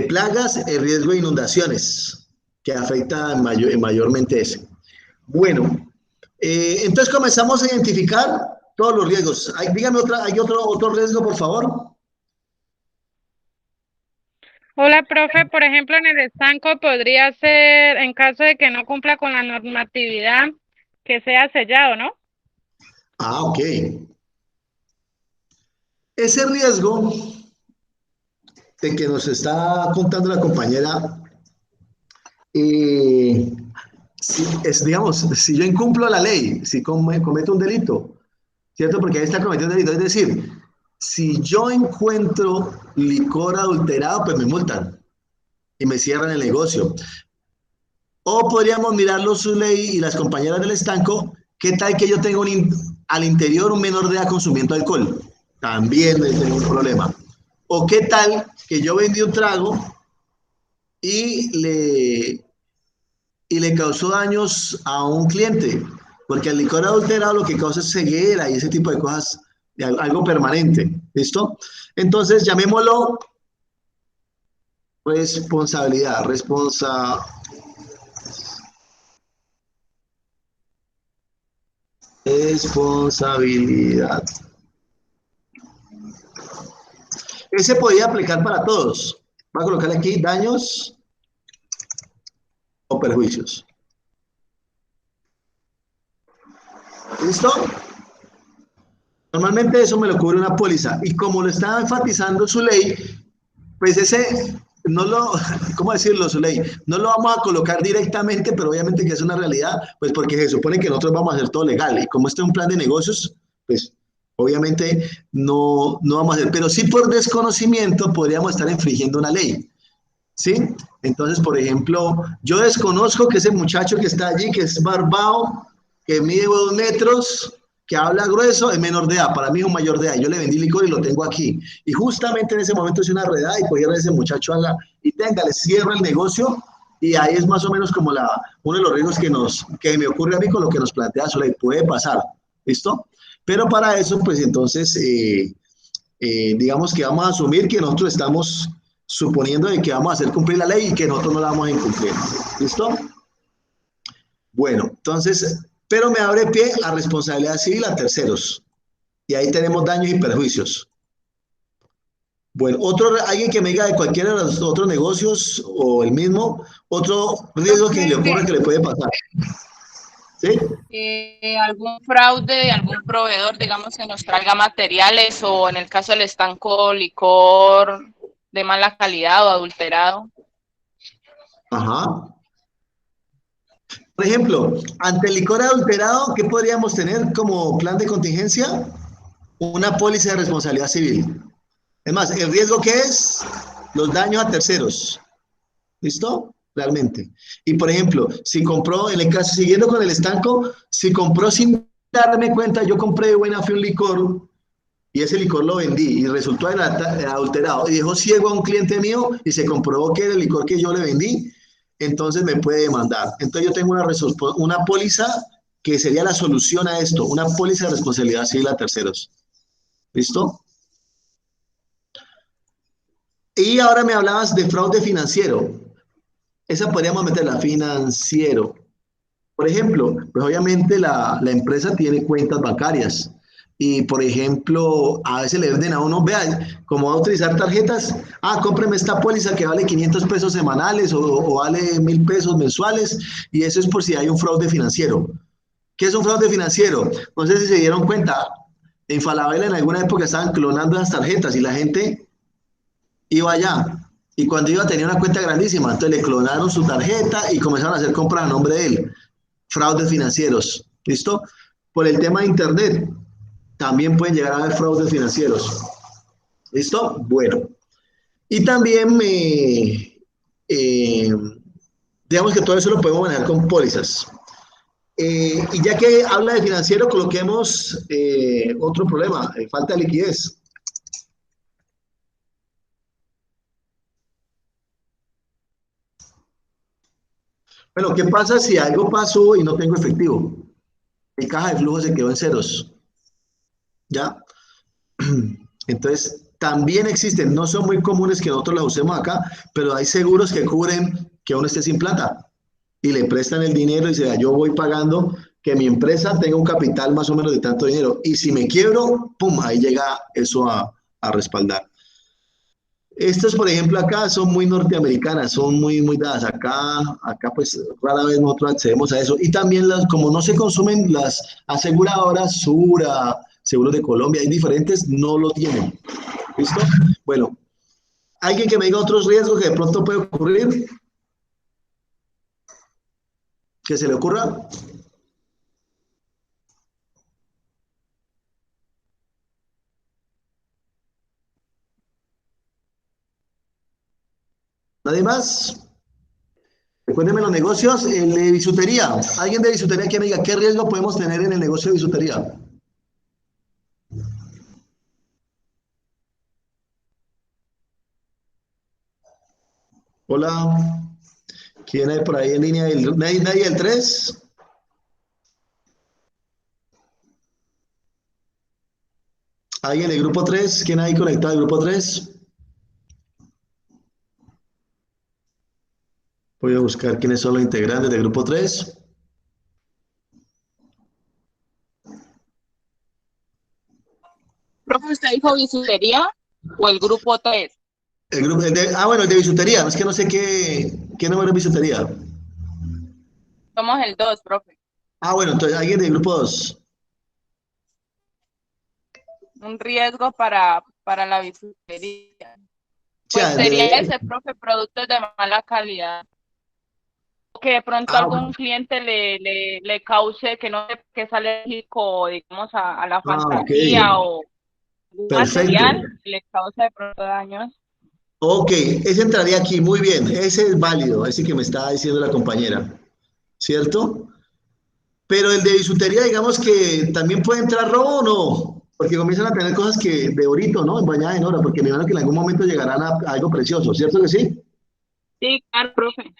plagas, el riesgo de inundaciones, que afecta mayormente ese. Bueno, entonces comenzamos a identificar todos los riesgos. Dígame ¿hay otro riesgo, por favor? Hola, profe, por ejemplo, en el estanco podría ser, en caso de que no cumpla con la normatividad, que sea sellado, ¿no? Ok. Ese riesgo de que nos está contando la compañera, digamos, si yo incumplo la ley, si cometo un delito, ¿cierto? Porque ahí está cometiendo un delito. Es decir, si yo encuentro licor adulterado, pues me multan y me cierran el negocio. O podríamos mirarlo su ley y las compañeras del estanco, ¿qué tal que yo tengo al interior un menor de edad consumiendo alcohol? También es un problema. ¿O qué tal que yo vendí un trago y le causó daños a un cliente? Porque el licor adulterado lo que causa es ceguera y ese tipo de cosas, algo permanente. ¿Listo? Entonces, llamémoslo responsabilidad. Responsabilidad. Ese podría aplicar para todos. Voy a colocar aquí daños o perjuicios. ¿Listo? Normalmente eso me lo cubre una póliza. Y como lo está enfatizando su ley, pues ese no lo, ¿cómo decirlo, su ley? No lo vamos a colocar directamente, pero obviamente que es una realidad, pues porque se supone que nosotros vamos a hacer todo legal. Y como este es un plan de negocios, pues obviamente no vamos a hacer. Pero sí por desconocimiento podríamos estar infringiendo una ley. ¿sí? Entonces, por ejemplo, yo desconozco que ese muchacho que está allí, que es barbado, que mide 2 metros, que habla grueso, es menor de edad. Para mí es un mayor de edad. Yo le vendí licor y lo tengo aquí. Y justamente en ese momento hice una redada y cogieron a ese muchacho y tenga, le cierro el negocio. Y ahí es más o menos como uno de los riesgos que me ocurre a mí con lo que nos plantea Soleil. Puede pasar, ¿listo? Pero para eso, pues entonces, digamos que vamos a asumir que nosotros estamos suponiendo de que vamos a hacer cumplir la ley y que nosotros no la vamos a incumplir. ¿Listo? Bueno, entonces, pero me abre pie a responsabilidad civil a terceros. Y ahí tenemos daños y perjuicios. Bueno, alguien que me diga de cualquiera de los otros negocios o el mismo, otro riesgo que le ocurre que le puede pasar. ¿Sí? Algún fraude de algún proveedor, digamos, que nos traiga materiales o en el caso del estanco, licor de mala calidad o adulterado. Ajá. Por ejemplo, ante el licor adulterado, ¿qué podríamos tener como plan de contingencia? Una póliza de responsabilidad civil. Es más, el riesgo que es los daños a terceros. ¿Listo? Realmente. Y por ejemplo, si compró, en el caso, siguiendo con el estanco, si compró sin darme cuenta, yo compré de buena fe un licor y ese licor lo vendí y resultó adulterado y dejó ciego a un cliente mío y se comprobó que era el licor que yo le vendí, entonces me puede demandar. Entonces yo tengo una póliza que sería la solución a esto, una póliza de responsabilidad civil a terceros. ¿Listo? Y ahora me hablabas de fraude financiero. Esa podríamos meterla, financiero. Por ejemplo, pues obviamente la empresa tiene cuentas bancarias y, por ejemplo, a veces le venden a uno, vea, como va a utilizar tarjetas, cómpreme esta póliza que vale 500 pesos semanales o vale 1000 pesos mensuales y eso es por si hay un fraude financiero. ¿Qué es un fraude financiero? No sé si se dieron cuenta, en Falabella en alguna época estaban clonando las tarjetas y la gente iba allá. Y cuando iba tenía una cuenta grandísima, entonces le clonaron su tarjeta y comenzaron a hacer compras a nombre de él. Fraudes financieros, ¿listo? Por el tema de Internet, también pueden llegar a haber fraudes financieros. ¿Listo? Bueno. Y también digamos que todo eso lo podemos manejar con pólizas. Y ya que habla de financiero, coloquemos otro problema, falta de liquidez. Bueno, ¿qué pasa si algo pasó y no tengo efectivo? Mi caja de flujo se quedó en ceros. ¿Ya? Entonces, también existen, no son muy comunes que nosotros las usemos acá, pero hay seguros que cubren que uno esté sin plata y le prestan el dinero y dice, yo voy pagando que mi empresa tenga un capital más o menos de tanto dinero. Y si me quiebro, pum, ahí llega eso a respaldar. Estas, por ejemplo, acá son muy norteamericanas, son muy dadas. Acá pues rara vez nosotros accedemos a eso. Y también como no se consumen las aseguradoras, Sura, Seguros de Colombia, hay diferentes, no lo tienen. ¿Listo? Bueno, ¿alguien que me diga otros riesgos que de pronto puede ocurrir? ¿Que se le ocurra? ¿Nadie más? Recuérdenme los negocios, el de bisutería. ¿Alguien de bisutería que me diga qué riesgo podemos tener en el negocio de bisutería? Hola. ¿Quién hay por ahí en línea? ¿Nadie del 3? ¿Alguien del grupo 3? ¿Quién hay conectado al grupo 3? Voy a buscar quiénes son los integrantes del grupo 3. Profe, ¿usted dijo bisutería o el grupo 3? Bueno, el de bisutería. Es que no sé qué número es bisutería. Somos el 2, profe. Bueno, entonces alguien del grupo 2. Un riesgo para la bisutería. Pues Sí, sería ese, profe, productos de mala calidad. Que de pronto algún cliente le cause que no que es alérgico, digamos, a la ok. fantasía o algún Perfecto. material, le causa de pronto daños. Ok, ese entraría aquí, muy bien, ese es válido, ese que me estaba diciendo la compañera, ¿cierto? Pero el de bisutería, digamos que también puede entrar robo o no, porque comienzan a tener cosas que de orito, ¿no? Bañadas en oro, porque me imagino que en algún momento llegarán a algo precioso, ¿cierto que sí? Sí, claro, profe.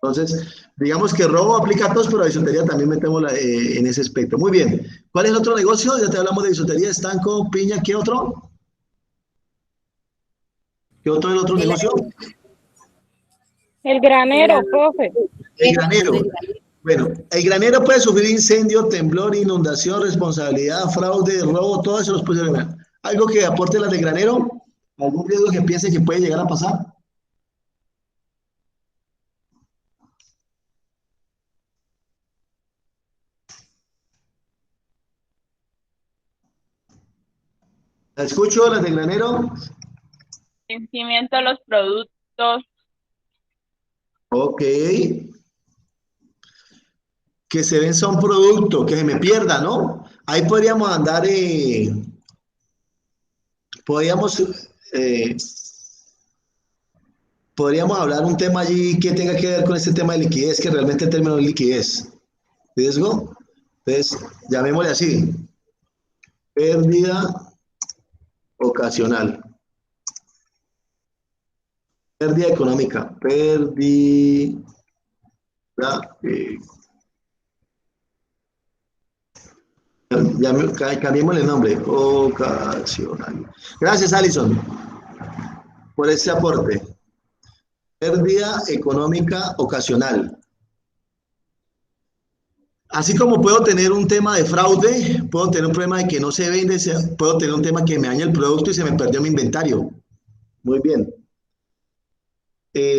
Entonces, digamos que robo aplica a todos, pero a bisutería también metemos en ese aspecto. Muy bien. ¿Cuál es el otro negocio? Ya te hablamos de bisutería, estanco, piña, ¿qué otro? ¿Qué otro es el otro De la, negocio? El de la, granero, profe. El granero. del- Bueno, el granero puede sufrir incendio, temblor, inundación, responsabilidad, fraude, robo, todo eso los puede generar. ¿Algo que aporte las de granero? ¿Algún riesgo que piense que puede llegar a pasar? ¿La escucho, las de granero? Vencimiento de los productos. Ok. Que se venza un producto, que se me pierda, ¿no? Ahí podríamos andar, podríamos, eh, podríamos hablar un tema allí que tenga que ver con este tema de liquidez, que realmente el término es liquidez. ¿Riesgo? Entonces, llamémosle así, pérdida ocasional. Pérdida económica. Pérdida. Eh, cambiémosle el nombre. Ocasional. Gracias, Alison, por ese aporte. Pérdida económica ocasional. Así como puedo tener un tema de fraude, puedo tener un problema de que no se vende, puedo tener un tema que me daña el producto y se me perdió mi inventario. Muy bien.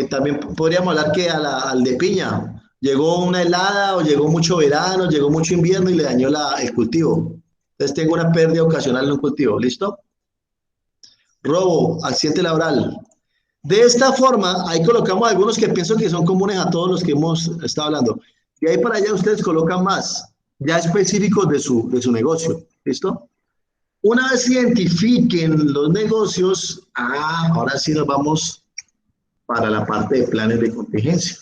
También podríamos hablar que al de piña llegó una helada o llegó mucho verano, llegó mucho invierno y le dañó el cultivo. Entonces tengo una pérdida ocasional en un cultivo. ¿Listo? Robo, accidente laboral. De esta forma, ahí colocamos algunos que pienso que son comunes a todos los que hemos estado hablando. De ahí para allá ustedes colocan más, ya específicos de su negocio. ¿Listo? Una vez identifiquen los negocios, ahora sí nos vamos para la parte de planes de contingencia.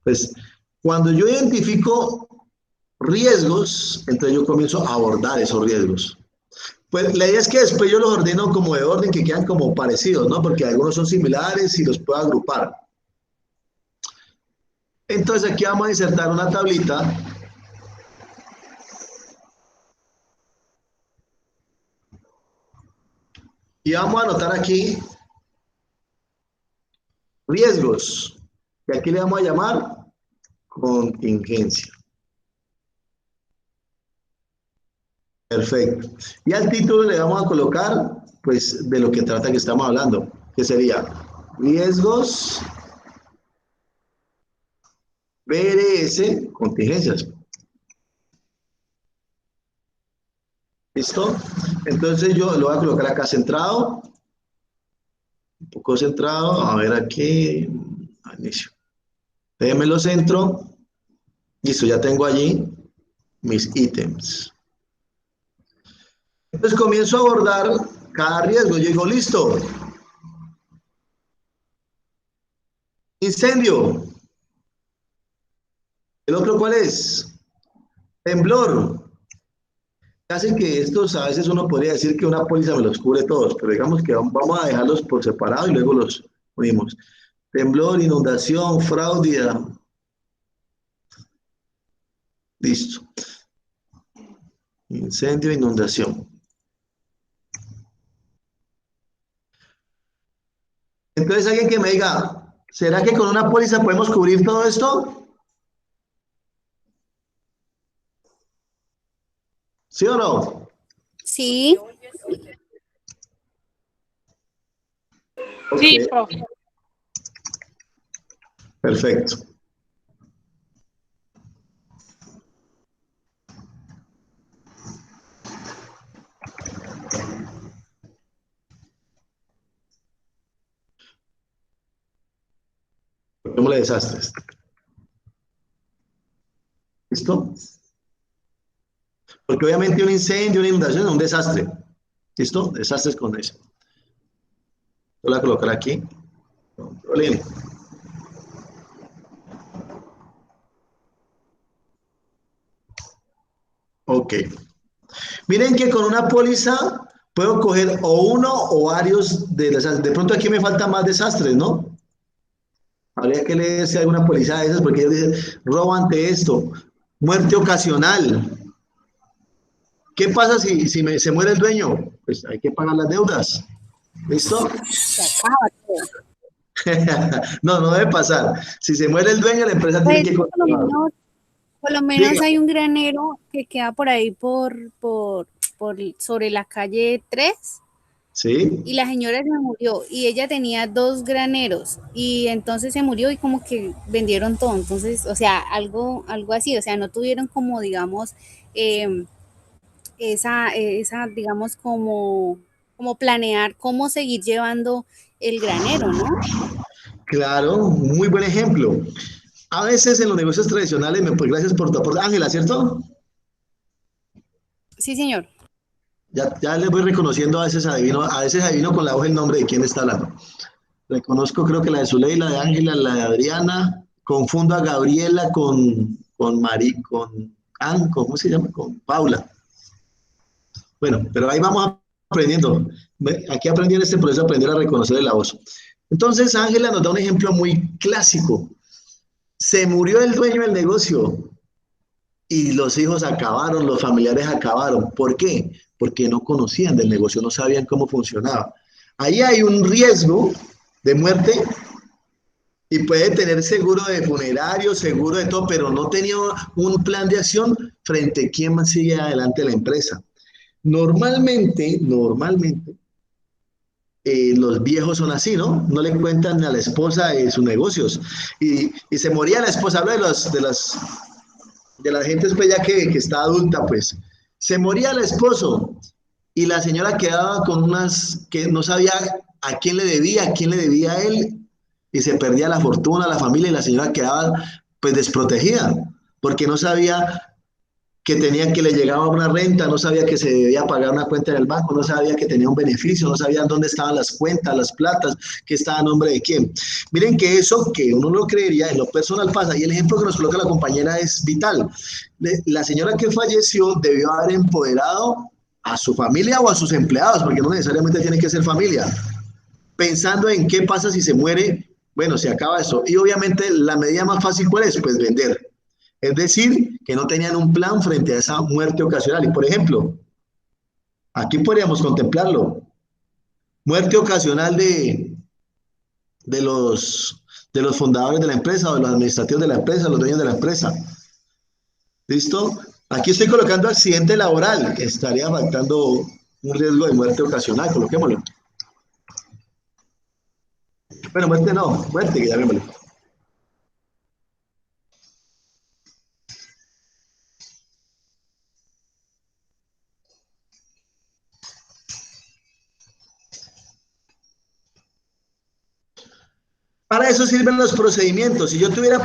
Pues cuando yo identifico riesgos, entonces yo comienzo a abordar esos riesgos. Pues la idea es que después yo los ordeno como de orden, que quedan como parecidos, ¿no? Porque algunos son similares y los puedo agrupar. Entonces aquí vamos a insertar una tablita y vamos a anotar aquí riesgos. Y aquí le vamos a llamar contingencia. Perfecto. Y al título le vamos a colocar, pues, de lo que trata que estamos hablando, que sería riesgos BRS, contingencias. ¿Listo? Entonces yo lo voy a colocar acá centrado, un poco centrado, a ver aquí, inicio. Déjenme lo centro. Listo, ya tengo allí mis ítems. Entonces comienzo a abordar cada riesgo. Yo digo, listo. Incendio. ¿El otro cuál es? Temblor. Casi que estos a veces uno podría decir que una póliza me los cubre todos, pero digamos que vamos a dejarlos por separado y luego los unimos. Temblor, inundación, fraude. Listo. Incendio, inundación. Entonces alguien que me diga, ¿será que con una póliza podemos cubrir todo esto? ¿Sí o no? Sí, Ok, Sí, profe. perfecto. ¿Cómo le desastres? ¿Listo? Porque obviamente un incendio, una inundación es un desastre. ¿Listo? Desastres con eso. Voy a colocar aquí. Control. Ok. Miren que con una póliza puedo coger o uno o varios de desastres. De pronto aquí me faltan más desastres, ¿no? Habría que leer si hay alguna póliza de esas, porque ellos dicen, robo ante esto, muerte ocasional. ¿Qué pasa si se muere el dueño? Pues hay que pagar las deudas. ¿Listo? Se acaba todo. No, no debe pasar. Si se muere el dueño, la empresa tiene Pues, que continuar. por lo menos Diga. hay un granero que queda por ahí sobre la calle 3 ¿Sí? y la señora se murió y ella tenía 2 graneros y entonces se murió y como que vendieron todo. Entonces, o sea, algo así, o sea, no tuvieron como, digamos, digamos, como planear cómo seguir llevando el granero, ¿no? Claro, muy buen ejemplo. A veces en los negocios tradicionales, pues gracias por tu aporte. Ángela, ¿cierto? Sí, señor. Ya les voy reconociendo, a veces adivino con la hoja el nombre de quién está hablando. Reconozco, creo que la de Zuley, la de Ángela, la de Adriana. Confundo a Gabriela con ¿cómo se llama? Con Paula. Bueno, pero ahí vamos aprendiendo. Aquí aprendí en este proceso a aprender a reconocer la voz. Entonces, Ángela nos da un ejemplo muy clásico. Se murió el dueño del negocio y los hijos acabaron, los familiares acabaron. ¿Por qué? Porque no conocían del negocio, no sabían cómo funcionaba. Ahí hay un riesgo de muerte y puede tener seguro de funerario, seguro de todo, pero no tenía un plan de acción frente a quién más sigue adelante la empresa. Normalmente, los viejos son así, ¿no? No le cuentan a la esposa de sus negocios. Y se moría la esposa, hablo de la gente pues ya que está adulta, pues. Se moría el esposo y la señora quedaba con unas que no sabía a quién le debía a él, y se perdía la fortuna, la familia, y la señora quedaba pues desprotegida, porque no sabía que le llegaba una renta, no sabía que se debía pagar una cuenta en el banco, no sabía que tenía un beneficio, no sabía dónde estaban las cuentas, las platas, que estaba a nombre de quién. Miren que eso que uno no creería, en lo personal pasa, y el ejemplo que nos coloca la compañera es vital. La señora que falleció debió haber empoderado a su familia o a sus empleados, porque no necesariamente tiene que ser familia, pensando en qué pasa si se muere, bueno, se acaba eso. Y obviamente la medida más fácil, ¿cuál es? Pues vender. Es decir, que no tenían un plan frente a esa muerte ocasional. Y por ejemplo, aquí podríamos contemplarlo. Muerte ocasional de los fundadores de la empresa, o de los administrativos de la empresa, los dueños de la empresa. ¿Listo? Aquí estoy colocando accidente laboral, que estaría faltando un riesgo de muerte ocasional, coloquémoslo. Bueno, muerte no, muerte, que llamémoslo. Para eso sirven los procedimientos. Si yo tuviera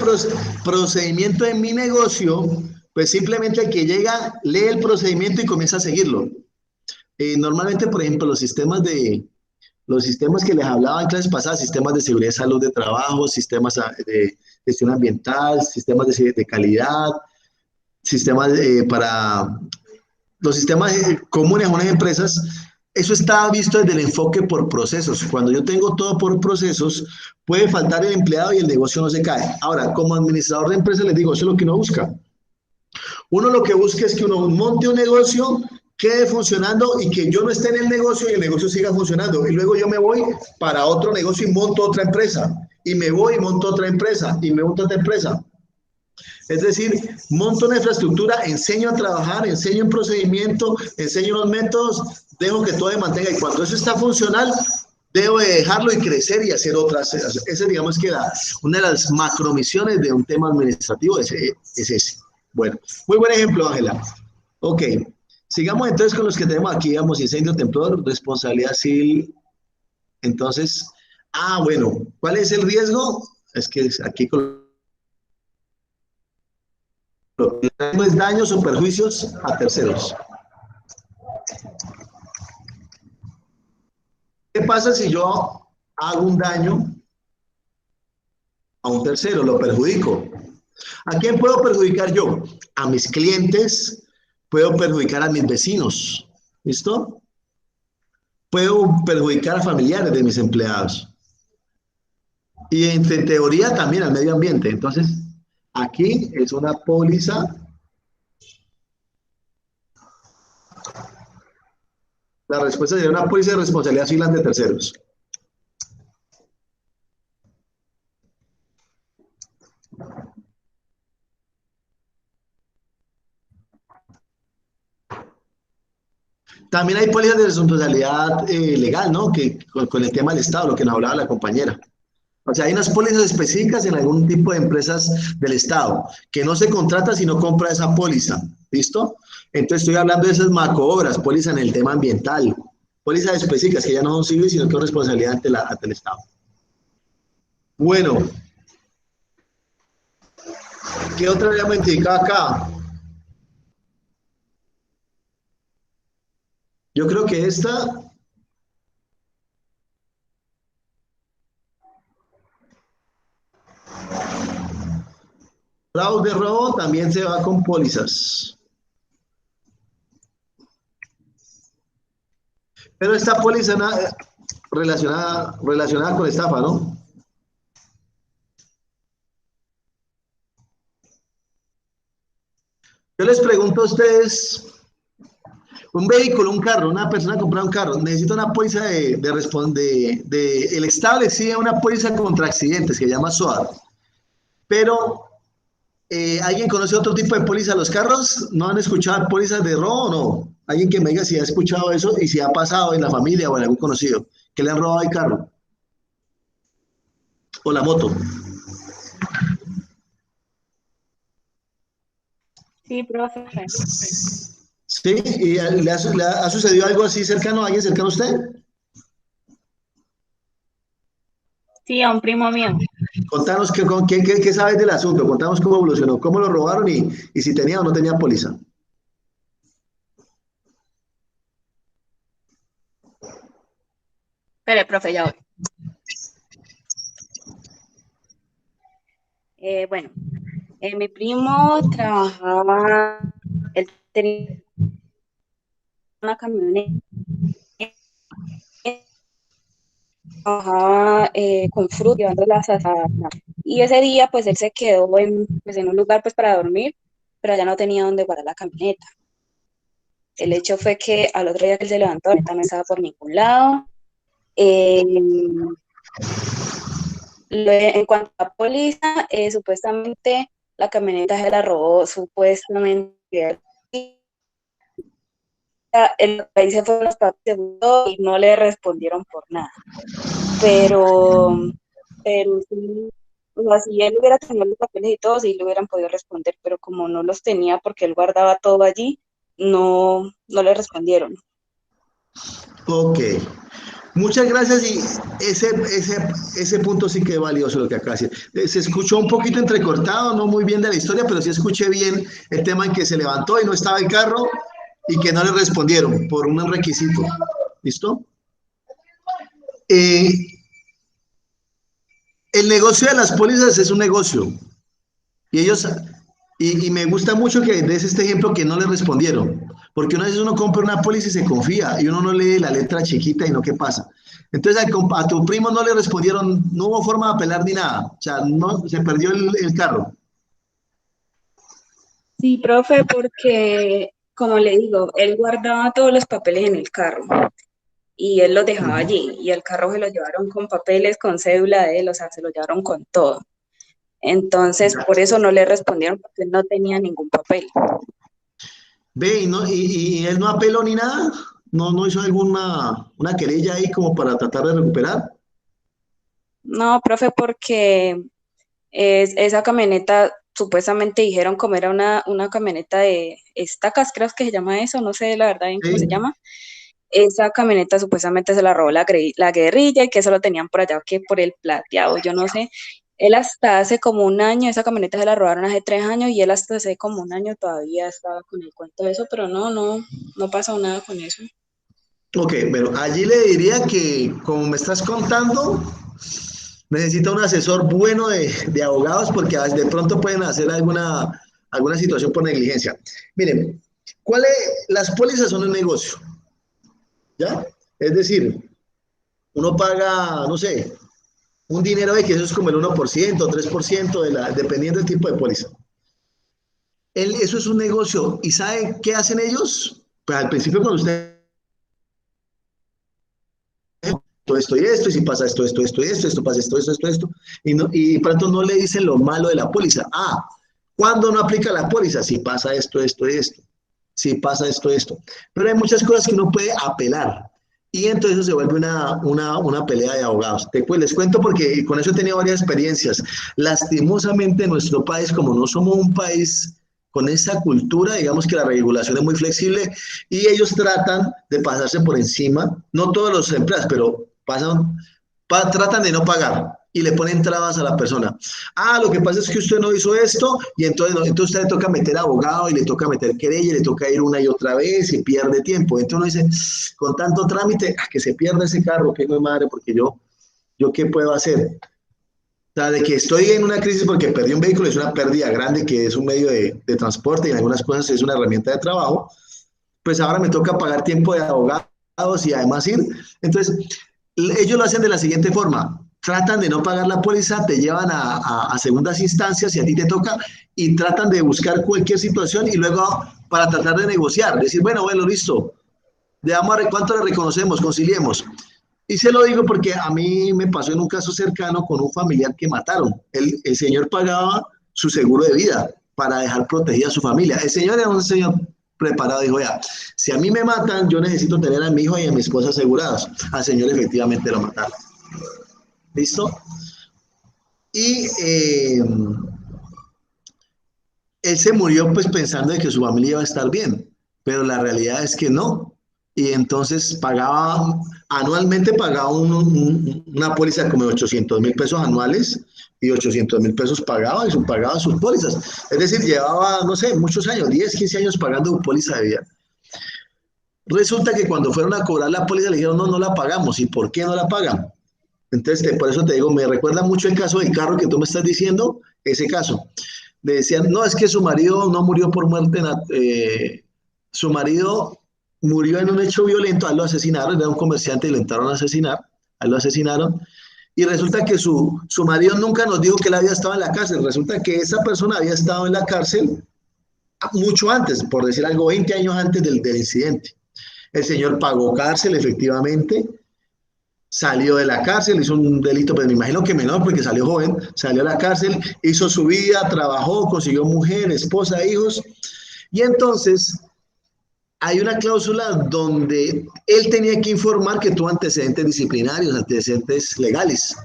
procedimiento en mi negocio, pues simplemente el que llega lee el procedimiento y comienza a seguirlo. Normalmente, por ejemplo, los sistemas que les hablaba en clases pasadas, sistemas de seguridad y salud de trabajo, sistemas de gestión ambiental, sistemas de calidad, sistemas los sistemas comunes a unas empresas. Eso está visto desde el enfoque por procesos. Cuando yo tengo todo por procesos, puede faltar el empleado y el negocio no se cae. Ahora, como administrador de empresa, les digo, eso es lo que uno busca. Uno lo que busca es que uno monte un negocio, quede funcionando y que yo no esté en el negocio y el negocio siga funcionando. Y luego yo me voy para otro negocio y monto otra empresa. Y me voy y monto otra empresa. Y me monto otra empresa. Es decir, monto una infraestructura, enseño a trabajar, enseño un procedimiento, enseño unos métodos, dejo que todo se mantenga. Y cuando eso está funcional, debo de dejarlo y crecer y hacer otras. Ese, digamos, que una de las macromisiones de un tema administrativo es ese. Bueno, muy buen ejemplo, Ángela. Ok, sigamos entonces con los que tenemos aquí, digamos, incendio, temblor, responsabilidad civil. Entonces, bueno, ¿cuál es el riesgo? Es que aquí no es daños o perjuicios a terceros. ¿Qué pasa si yo hago un daño a un tercero, lo perjudico? ¿A quién puedo perjudicar yo? A mis clientes, puedo perjudicar a mis vecinos, ¿listo? Puedo perjudicar a familiares de mis empleados. Y en teoría también al medio ambiente. Entonces, aquí es una póliza. La respuesta sería una póliza de responsabilidad civil ante terceros. También hay pólizas de responsabilidad legal, ¿no? Que con el tema del Estado, lo que nos hablaba la compañera. O sea, hay unas pólizas específicas en algún tipo de empresas del Estado, que no se contrata si no compra esa póliza. ¿Listo? Entonces estoy hablando de esas macroobras, póliza en el tema ambiental, pólizas específicas que ya no son civiles, sino que son responsabilidad ante el Estado. Bueno, ¿qué otra habíamos identificado acá? Yo creo que esta fraude, robo también se va con pólizas. Pero esta póliza relacionada con estafa, ¿no? Yo les pregunto a ustedes, un vehículo, un carro, una persona compra un carro, necesita una póliza el Estado le exige una póliza contra accidentes que se llama SOAT, pero ¿alguien conoce otro tipo de póliza a los carros? ¿No han escuchado pólizas de robo o no? Alguien que me diga si ha escuchado eso y si ha pasado en la familia o en algún conocido, que le han robado el carro o la moto. Sí, profe. ¿Sí? ¿Y le ha sucedido algo así cercano a alguien cercano a usted? Sí, a un primo mío. Contanos qué sabes del asunto, contanos cómo evolucionó, cómo lo robaron y si tenía o no tenía póliza. Espere, profe, ya voy. Bueno, mi primo trabajaba, él tenía una camioneta, trabajaba con fruta, llevándolas a y ese día pues él se quedó en un lugar pues para dormir, pero ya no tenía dónde guardar la camioneta. El hecho fue que al otro día que él se levantó, la camioneta no estaba por ningún lado. En cuanto a la póliza, supuestamente la camioneta se la robó, supuestamente. El país se fue a los papeles y no le respondieron por nada. Pero sí, o sea, si él hubiera tenido los papeles y todo, sí le hubieran podido responder, pero como no los tenía porque él guardaba todo allí, no le respondieron. Ok. Muchas gracias y ese punto sí que es valioso lo que acá dice. Se escuchó un poquito entrecortado, no muy bien de la historia, pero sí escuché bien el tema en que se levantó y no estaba el carro y que no le respondieron por un requisito. ¿Listo? El negocio de las pólizas es un negocio y ellos, y me gusta mucho que des este ejemplo que no le respondieron, porque una vez uno compra una póliza y se confía y uno no lee la letra chiquita y no qué pasa. Entonces a tu primo no le respondieron, no hubo forma de apelar ni nada, o sea, no, se perdió el carro. Sí, profe, porque, como le digo, él guardaba todos los papeles en el carro y él los dejaba allí y el carro se lo llevaron con papeles, con cédula de él, o sea, se lo llevaron con todo. Entonces, por eso no le respondieron porque él no tenía ningún papel. Ve, y él no apeló ni nada, no hizo una querella ahí como para tratar de recuperar. No, profe, porque esa camioneta, supuestamente dijeron como era una camioneta de estacas, creo que se llama eso, no sé la verdad bien cómo se Sí. llama. Esa camioneta supuestamente se la robó la guerrilla y que eso lo tenían por allá, que por el plateado, yo no sé. Él hasta hace como un año, esa camioneta se la robaron hace 3 años y él hasta hace como un año todavía estaba con el cuento de eso, pero no pasó nada con eso. Ok, bueno, allí le diría que, como me estás contando, necesita un asesor bueno de abogados porque de pronto pueden hacer alguna situación por negligencia. Miren, las pólizas son un negocio, ¿ya? Es decir, uno paga, no sé, un dinero de que eso es como el 1%, 3% dependiendo del tipo de póliza. Eso es un negocio. ¿Y sabe qué hacen ellos? Pues al principio cuando usted esto y esto, y si pasa esto pasa esto, y pronto no le dicen lo malo de la póliza. Ah, ¿cuándo no aplica la póliza? Si pasa esto, si pasa esto. Pero hay muchas cosas que uno puede apelar, y entonces eso se vuelve una pelea de abogados. Les cuento porque con eso he tenido varias experiencias. Lastimosamente en nuestro país, como no somos un país con esa cultura, digamos que la regulación es muy flexible y ellos tratan de pasarse por encima, no todas las empresas, pero tratan de no pagar y le ponen trabas a la persona. Ah, lo que pasa es que usted no hizo esto y entonces usted le toca meter abogado y le toca meter querella y le toca ir una y otra vez y pierde tiempo. Entonces uno dice, con tanto trámite, que se pierda ese carro, que no es madre, porque yo ¿qué puedo hacer? O sea, de que estoy en una crisis porque perdí un vehículo es una pérdida grande, que es un medio de transporte y en algunas cosas es una herramienta de trabajo, pues ahora me toca pagar tiempo de abogados y además ir. Entonces, ellos lo hacen de la siguiente forma: tratan de no pagar la póliza, te llevan a segundas instancias y a ti te toca, y tratan de buscar cualquier situación y luego para tratar de negociar, decir, bueno, listo, ¿cuánto le reconocemos? Conciliemos. Y se lo digo porque a mí me pasó en un caso cercano con un familiar que mataron. El señor pagaba su seguro de vida para dejar protegida a su familia. El señor era un señor preparado, dijo, ya, si a mí me matan, yo necesito tener a mi hijo y a mi esposa asegurados. Al señor efectivamente lo mataron. ¿Listo? Y él se murió pues pensando de que su familia iba a estar bien, pero la realidad es que no. Y entonces anualmente pagaba una póliza como de 800.000 pesos anuales, y 800.000 pesos pagaba sus pólizas. Es decir, llevaba, no sé, muchos años, 10, 15 años pagando su póliza de vida. Resulta que cuando fueron a cobrar la póliza le dijeron, no la pagamos. ¿Y por qué no la pagan? Entonces, por eso te digo, me recuerda mucho el caso del carro que tú me estás diciendo, ese caso. Le decían, no, es que su marido no murió por muerte, su marido murió en un hecho violento, a él lo asesinaron, era un comerciante y lo intentaron asesinar, a él lo asesinaron, y resulta que su marido nunca nos dijo que él había estado en la cárcel. Resulta que esa persona había estado en la cárcel mucho antes, por decir algo, 20 años antes del incidente. El señor pagó cárcel, efectivamente, salió de la cárcel, hizo un delito, pues me imagino que menor porque salió joven, salió a la cárcel, hizo su vida, trabajó, consiguió mujer, esposa, hijos, y entonces hay una cláusula donde él tenía que informar que tuvo antecedentes disciplinarios, antecedentes legales,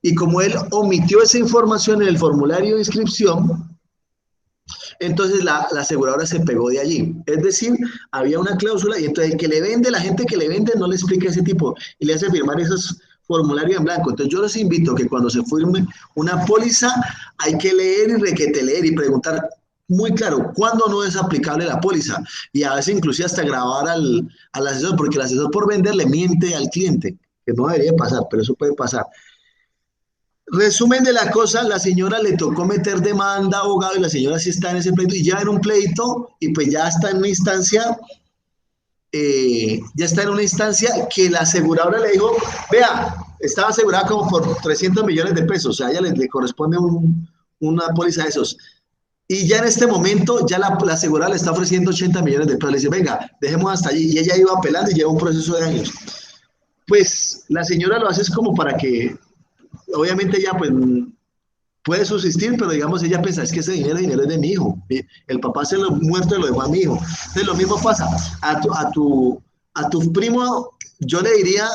y como él omitió esa información en el formulario de inscripción, entonces la aseguradora se pegó de allí. Es decir, había una cláusula y entonces el que le vende, la gente que le vende no le explica ese tipo y le hace firmar esos formularios en blanco. Entonces yo les invito a que cuando se firme una póliza hay que leer y requete leer y preguntar muy claro cuándo no es aplicable la póliza, y a veces inclusive hasta grabar al asesor, porque el asesor por vender le miente al cliente, que no debería pasar, pero eso puede pasar. Resumen de la cosa, la señora le tocó meter demanda, abogado, y la señora sí está en ese pleito, y ya en un pleito, y pues ya está en una instancia, que la aseguradora le dijo, vea, estaba asegurada como por 300 millones de pesos, o sea, a ella le corresponde una póliza de esos. Y ya en este momento, ya la aseguradora le está ofreciendo 80 millones de pesos. Le dice, venga, dejemos hasta allí. Y ella iba apelando y lleva un proceso de años. Pues la señora lo hace es como para que, obviamente ella pues puede subsistir, pero digamos ella piensa, es que ese dinero es de mi hijo. El papá se lo muerto y lo dejó a mi hijo. Entonces lo mismo pasa. A tu primo, yo le diría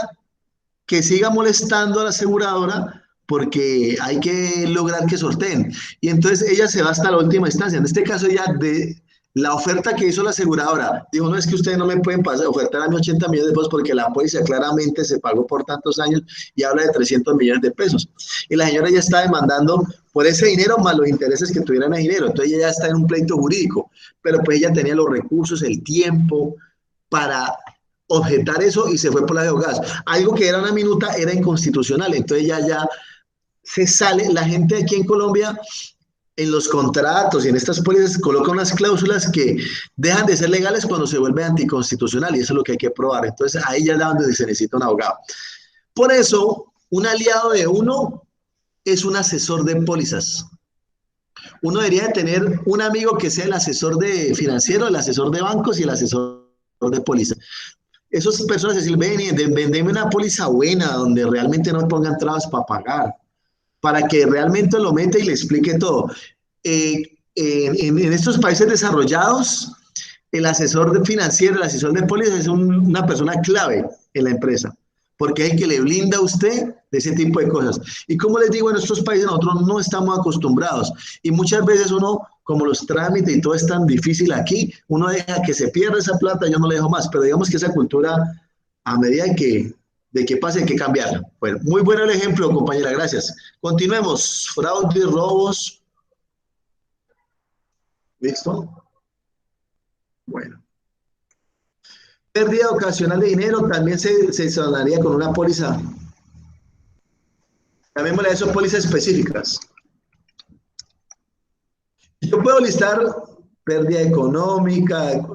que siga molestando a la aseguradora, porque hay que lograr que sorteen. Y entonces ella se va hasta la última instancia. En este caso ya de la oferta que hizo la aseguradora, dijo, no, es que ustedes no me pueden ofertar a mí 80 millones de pesos porque la póliza claramente se pagó por tantos años y habla de 300 millones de pesos. Y la señora ya está demandando por ese dinero más los intereses que tuvieran el dinero. Entonces ella ya está en un pleito jurídico, pero pues ella tenía los recursos, el tiempo para objetar eso y se fue por la de abogados. Algo que era una minuta era inconstitucional, entonces ya se sale. La gente aquí en Colombia, en los contratos y en estas pólizas, coloca unas cláusulas que dejan de ser legales cuando se vuelve anticonstitucional y eso es lo que hay que probar. Entonces ahí ya es donde se necesita un abogado. Por eso, un aliado de uno es un asesor de pólizas. Uno debería tener un amigo que sea el asesor de financiero, el asesor de bancos y el asesor de pólizas. Esas personas decir, vendeme una póliza buena donde realmente no pongan trabas para pagar, para que realmente lo meta y le explique todo. En estos países desarrollados, el asesor financiero, el asesor de pólizas es una persona clave en la empresa, porque es el que le blinda a usted de ese tipo de cosas. Y como les digo, en estos países nosotros no estamos acostumbrados y muchas veces uno, como los trámites y todo es tan difícil aquí, uno deja que se pierda esa plata, yo no le dejo más, pero digamos que esa cultura, a medida de que pase, hay que cambiarla. Bueno, muy bueno el ejemplo, compañera, gracias. Continuemos, fraude, robos. ¿Listo? Bueno. Pérdida ocasional de dinero también se sanaría con una póliza. Llamémosle a eso pólizas específicas. Yo puedo listar pérdida económica,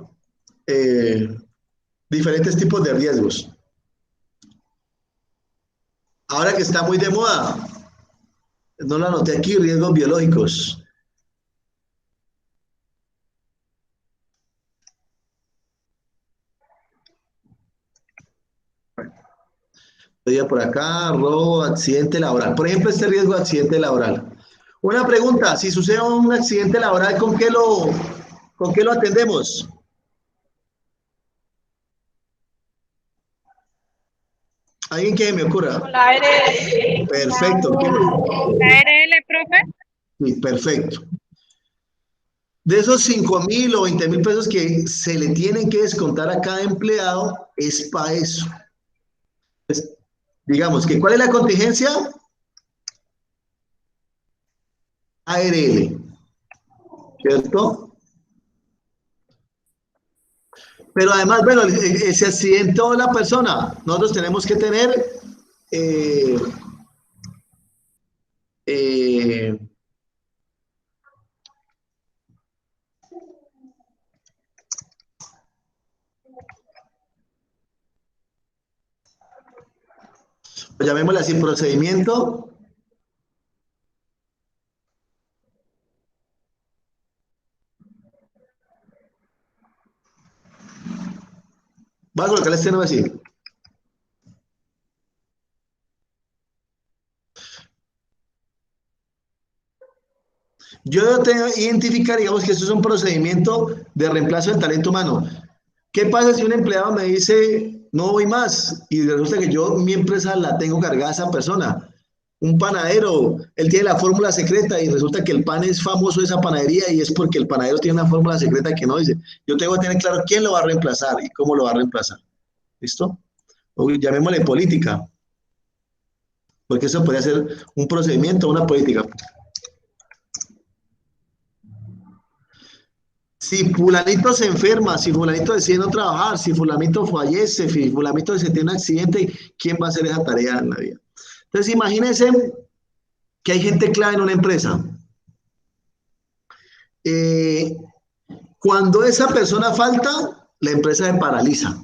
diferentes tipos de riesgos. Ahora que está muy de moda, no lo anoté aquí, riesgos biológicos. Estoy por acá, robo, accidente laboral. Por ejemplo, este riesgo de accidente laboral. Una pregunta, si sucede un accidente laboral, con qué lo atendemos? ¿Alguien que me ocurra? Con la ARL. Perfecto. ¿La ARL, profe? Sí, perfecto. De esos 5.000 o 20.000 pesos que se le tienen que descontar a cada empleado, es para eso. Pues, digamos que, ¿cuál es la contingencia? ARL, ¿cierto? Pero además, bueno, se accidentó la persona. Nosotros tenemos que tener eh, eh, llamémosle así, procedimiento. Voy a colocar este nombre así. Yo tengo que identificar, digamos que eso es un procedimiento de reemplazo del talento humano. ¿Qué pasa si un empleado me dice, no voy más? Y resulta que yo, mi empresa la tengo cargada a esa persona. Un panadero, él tiene la fórmula secreta y resulta que el pan es famoso de esa panadería y es porque el panadero tiene una fórmula secreta que no dice. Yo tengo que tener claro quién lo va a reemplazar y cómo lo va a reemplazar. ¿Listo? O llamémosle política, porque eso podría ser un procedimiento, una política. Si fulanito se enferma, si fulanito decide no trabajar, si fulanito fallece, si fulanito se tiene un accidente, ¿quién va a hacer esa tarea en la vida? Entonces imagínense que hay gente clave en una empresa. Eh, Cuando esa persona falta, la empresa se paraliza.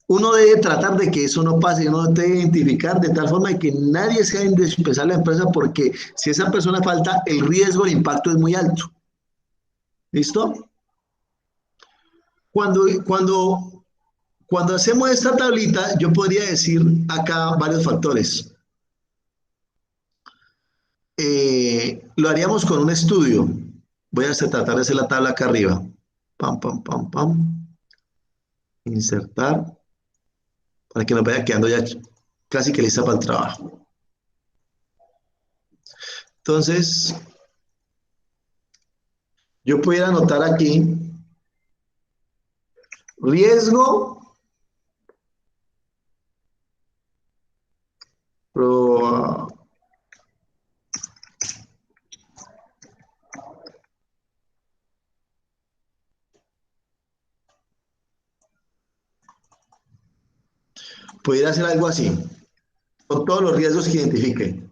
Uno debe tratar de que eso no pase, uno debe identificar de tal forma de que nadie sea indispensable a la empresa porque si esa persona falta, el riesgo, el impacto es muy alto. ¿Listo? Cuando hacemos esta tablita, yo podría decir acá varios factores. Lo haríamos con un estudio. Voy a tratar de hacer la tabla acá arriba. Pam, pam, pam, pam. Insertar. Para que nos vaya quedando ya casi que lista para el trabajo. Entonces, yo pudiera anotar aquí riesgo, pro, Pudiera ser algo así, con todos los riesgos que identifique.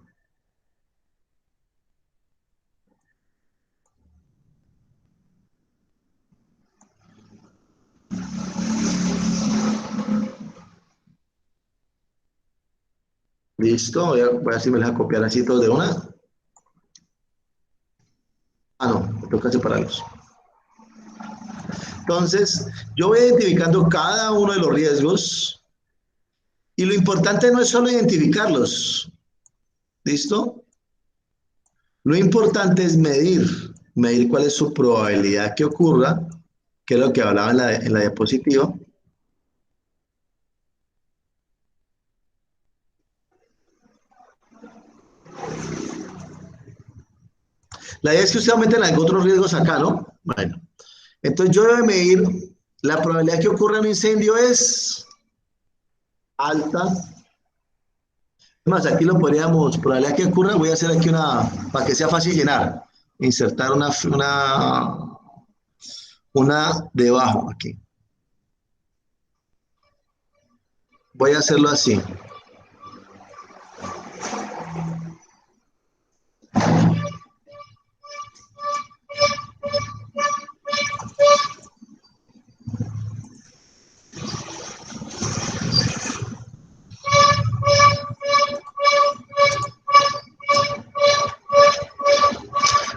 Listo, voy a ver si me deja copiar así todos de una. Ah, no, me toca separarlos. Entonces, yo voy identificando cada uno de los riesgos y lo importante no es solo identificarlos. ¿Listo? Lo importante es medir cuál es su probabilidad que ocurra, que es lo que hablaba en la diapositiva. La idea es que usted aumente los otros riesgos acá, ¿no? Bueno, entonces yo debo medir la probabilidad que ocurra un incendio es alta. Más, aquí lo podríamos, probabilidad que ocurra, voy a hacer aquí una, para que sea fácil llenar, insertar una debajo aquí. Voy a hacerlo así.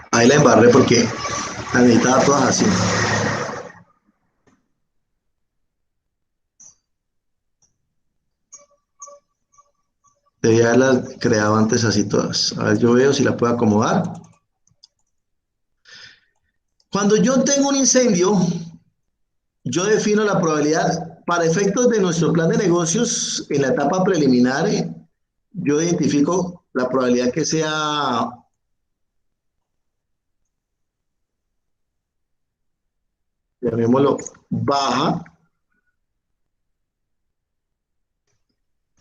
Ahí la embarré porque la necesitaba todas así. Debía haberlas creado antes así todas. A ver, yo veo si la puedo acomodar. Cuando yo tengo un incendio, yo defino la probabilidad para efectos de nuestro plan de negocios en la etapa preliminar. Yo identifico la probabilidad que sea llamémoslo baja.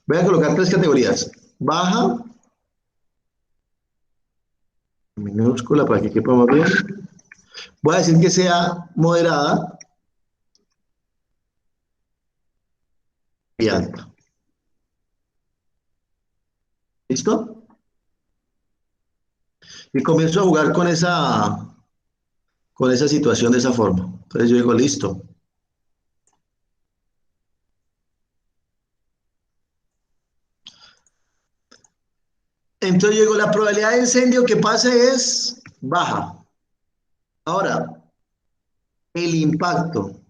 Voy a colocar 3 categorías. Baja, minúscula para que quepa más bien. Voy a decir que sea moderada y alta. ¿Listo? Y comienzo a jugar con esa situación de esa forma. Entonces yo digo, listo. Entonces yo digo, la probabilidad de incendio que pase es baja. Ahora, el impacto.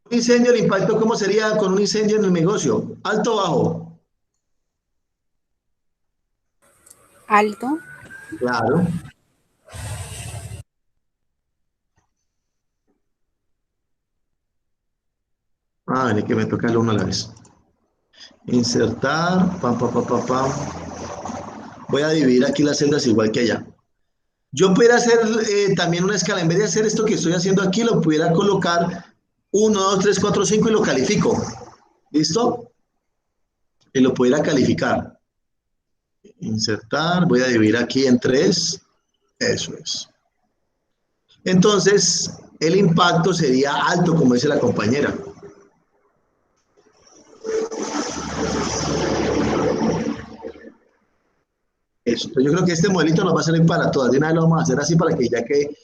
Un incendio, el impacto, ¿cómo sería con un incendio en el negocio? ¿Alto o bajo? Alto. Claro. Ah, vale, que me toca el uno a la vez. Insertar, pam, pam, pam, pam, pam. Voy a dividir aquí las celdas igual que allá. Yo pudiera hacer también una escala. En vez de hacer esto que estoy haciendo aquí, lo pudiera colocar 1, 2, 3, 4, 5 y lo califico. ¿Listo? Y lo pudiera calificar. Insertar, voy a dividir aquí en 3. Eso es. Entonces, el impacto sería alto, como dice la compañera. Eso. Yo creo que este modelito nos va a servir para todas. De una vez lo vamos a hacer así para que ya que,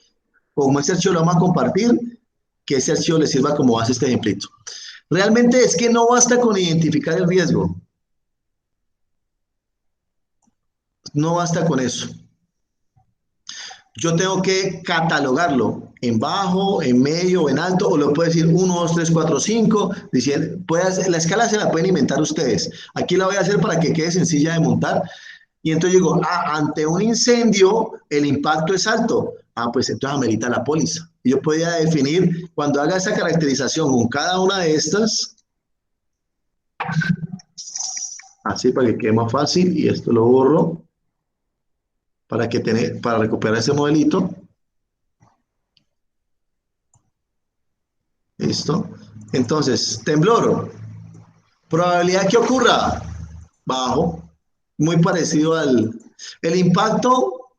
como este archivo lo vamos a compartir, que ese archivo le sirva como base este ejemplito. Realmente es que no basta con identificar el riesgo. No basta con eso. Yo tengo que catalogarlo en bajo, en medio, en alto, o lo puedo decir 1, 2, 3, 4, 5. La escala se la pueden inventar ustedes. Aquí la voy a hacer para que quede sencilla de montar. Y entonces digo, ante un incendio el impacto es alto. Pues entonces amerita la póliza. Y yo podría definir, cuando haga esa caracterización con cada una de estas, así para que quede más fácil, y esto lo borro, para recuperar ese modelito. ¿Listo? Entonces, temblor. Probabilidad que ocurra, bajo. Muy parecido el impacto,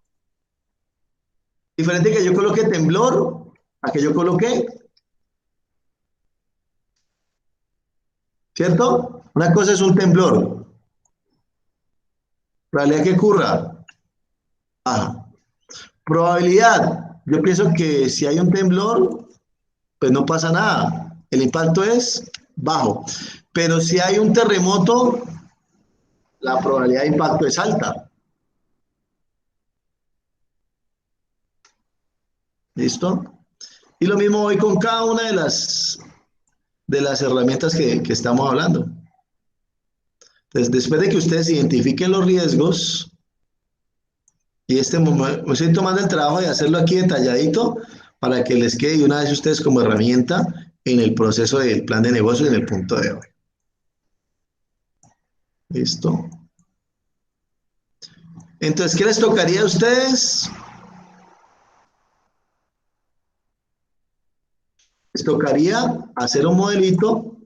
diferente que yo coloque temblor, a que yo coloque ¿cierto? Una cosa es un temblor. Probabilidad que ocurra, baja. Probabilidad, yo pienso que si hay un temblor, pues no pasa nada. El impacto es bajo. Pero si hay un terremoto, la probabilidad de impacto es alta. ¿Listo? Y lo mismo voy con cada una de las herramientas que estamos hablando. Entonces, después de que ustedes identifiquen los riesgos, y me estoy tomando el trabajo de hacerlo aquí detalladito para que les quede de una vez ustedes como herramienta en el proceso del plan de negocio en el punto de hoy. ¿Listo? Entonces, ¿qué les tocaría a ustedes? Les tocaría hacer un modelito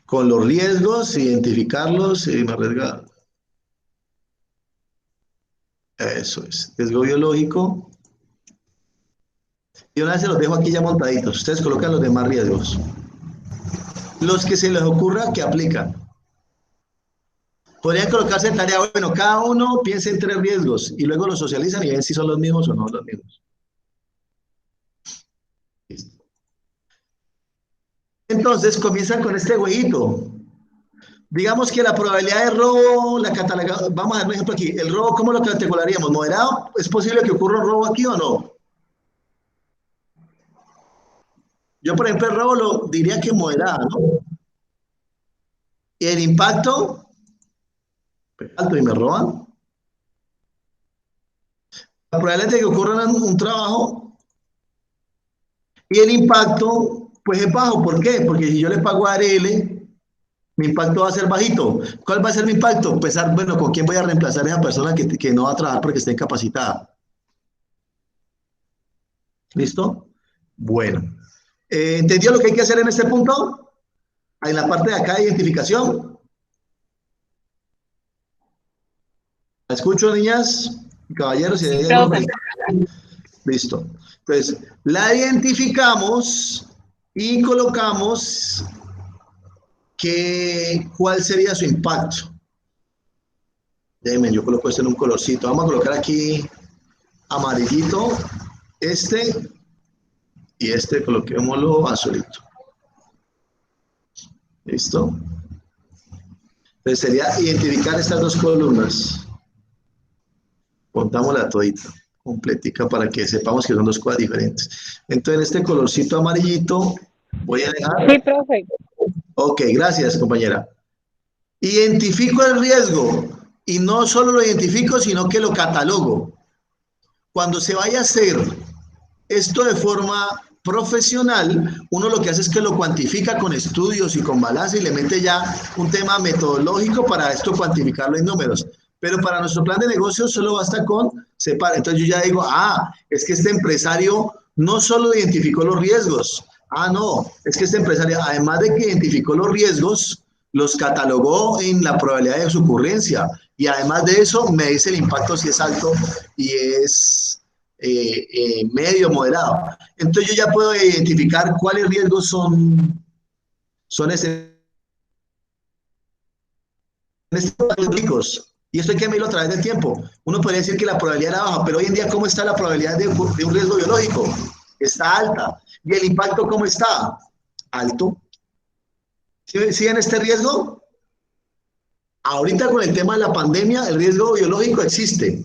con los riesgos, identificarlos y me arriesgar. Eso es, riesgo biológico. Y una vez se los dejo aquí ya montaditos. Ustedes colocan los demás riesgos. Los que se les ocurra que aplican. Podrían colocarse en tarea, bueno, cada uno piensa en 3 riesgos y luego los socializan y ven si son los mismos o no los mismos. Listo. Entonces comienzan con este huevito. Digamos que la probabilidad de robo, la catalogamos, vamos a dar un ejemplo aquí. El robo, ¿cómo lo categorizaríamos? ¿Moderado? ¿Es posible que ocurra un robo aquí o no? Yo, por ejemplo, el robo lo diría que moderado, ¿no? Y el impacto, pues, alto y me roban. La probabilidad de que ocurra un trabajo y el impacto, pues es bajo. ¿Por qué? Porque si yo le pago a ARL, mi impacto va a ser bajito. ¿Cuál va a ser mi impacto? Pensar, bueno, ¿con quién voy a reemplazar a esa persona que no va a trabajar porque está incapacitada? ¿Listo? Bueno. ¿Entendió lo que hay que hacer en este punto? En la parte de acá de identificación. ¿La escucho, niñas? Caballeros, y de ahí listo. Entonces, la identificamos y colocamos cuál sería su impacto. Déjenme, yo coloco esto en un colorcito. Vamos a colocar aquí amarillito, y coloquémoslo azulito. ¿Listo? Entonces sería identificar estas 2 columnas. Contámosla todita, completica, para que sepamos que son 2 cosas diferentes. Entonces, en este colorcito amarillito voy a dejar... Sí, profe. Ok, gracias, compañera. Identifico el riesgo y no solo lo identifico, sino que lo catalogo. Cuando se vaya a hacer esto de forma profesional, uno lo que hace es que lo cuantifica con estudios y con balance y le mete ya un tema metodológico para esto cuantificarlo en números. Pero para nuestro plan de negocio solo basta con separar. Entonces yo ya digo, es que este empresario no solo identificó los riesgos, no, es que este empresario, además de que identificó los riesgos, los catalogó en la probabilidad de su ocurrencia. Y además de eso, me dice el impacto si es alto y es medio, moderado. Entonces yo ya puedo identificar cuáles riesgos son ricos. Y esto hay que medirlo a través del tiempo. Uno podría decir que la probabilidad era baja, pero hoy en día, ¿cómo está la probabilidad de un riesgo biológico? Está alta. ¿Y el impacto cómo está? Alto. ¿Sí en este riesgo? Ahorita con el tema de la pandemia, el riesgo biológico existe.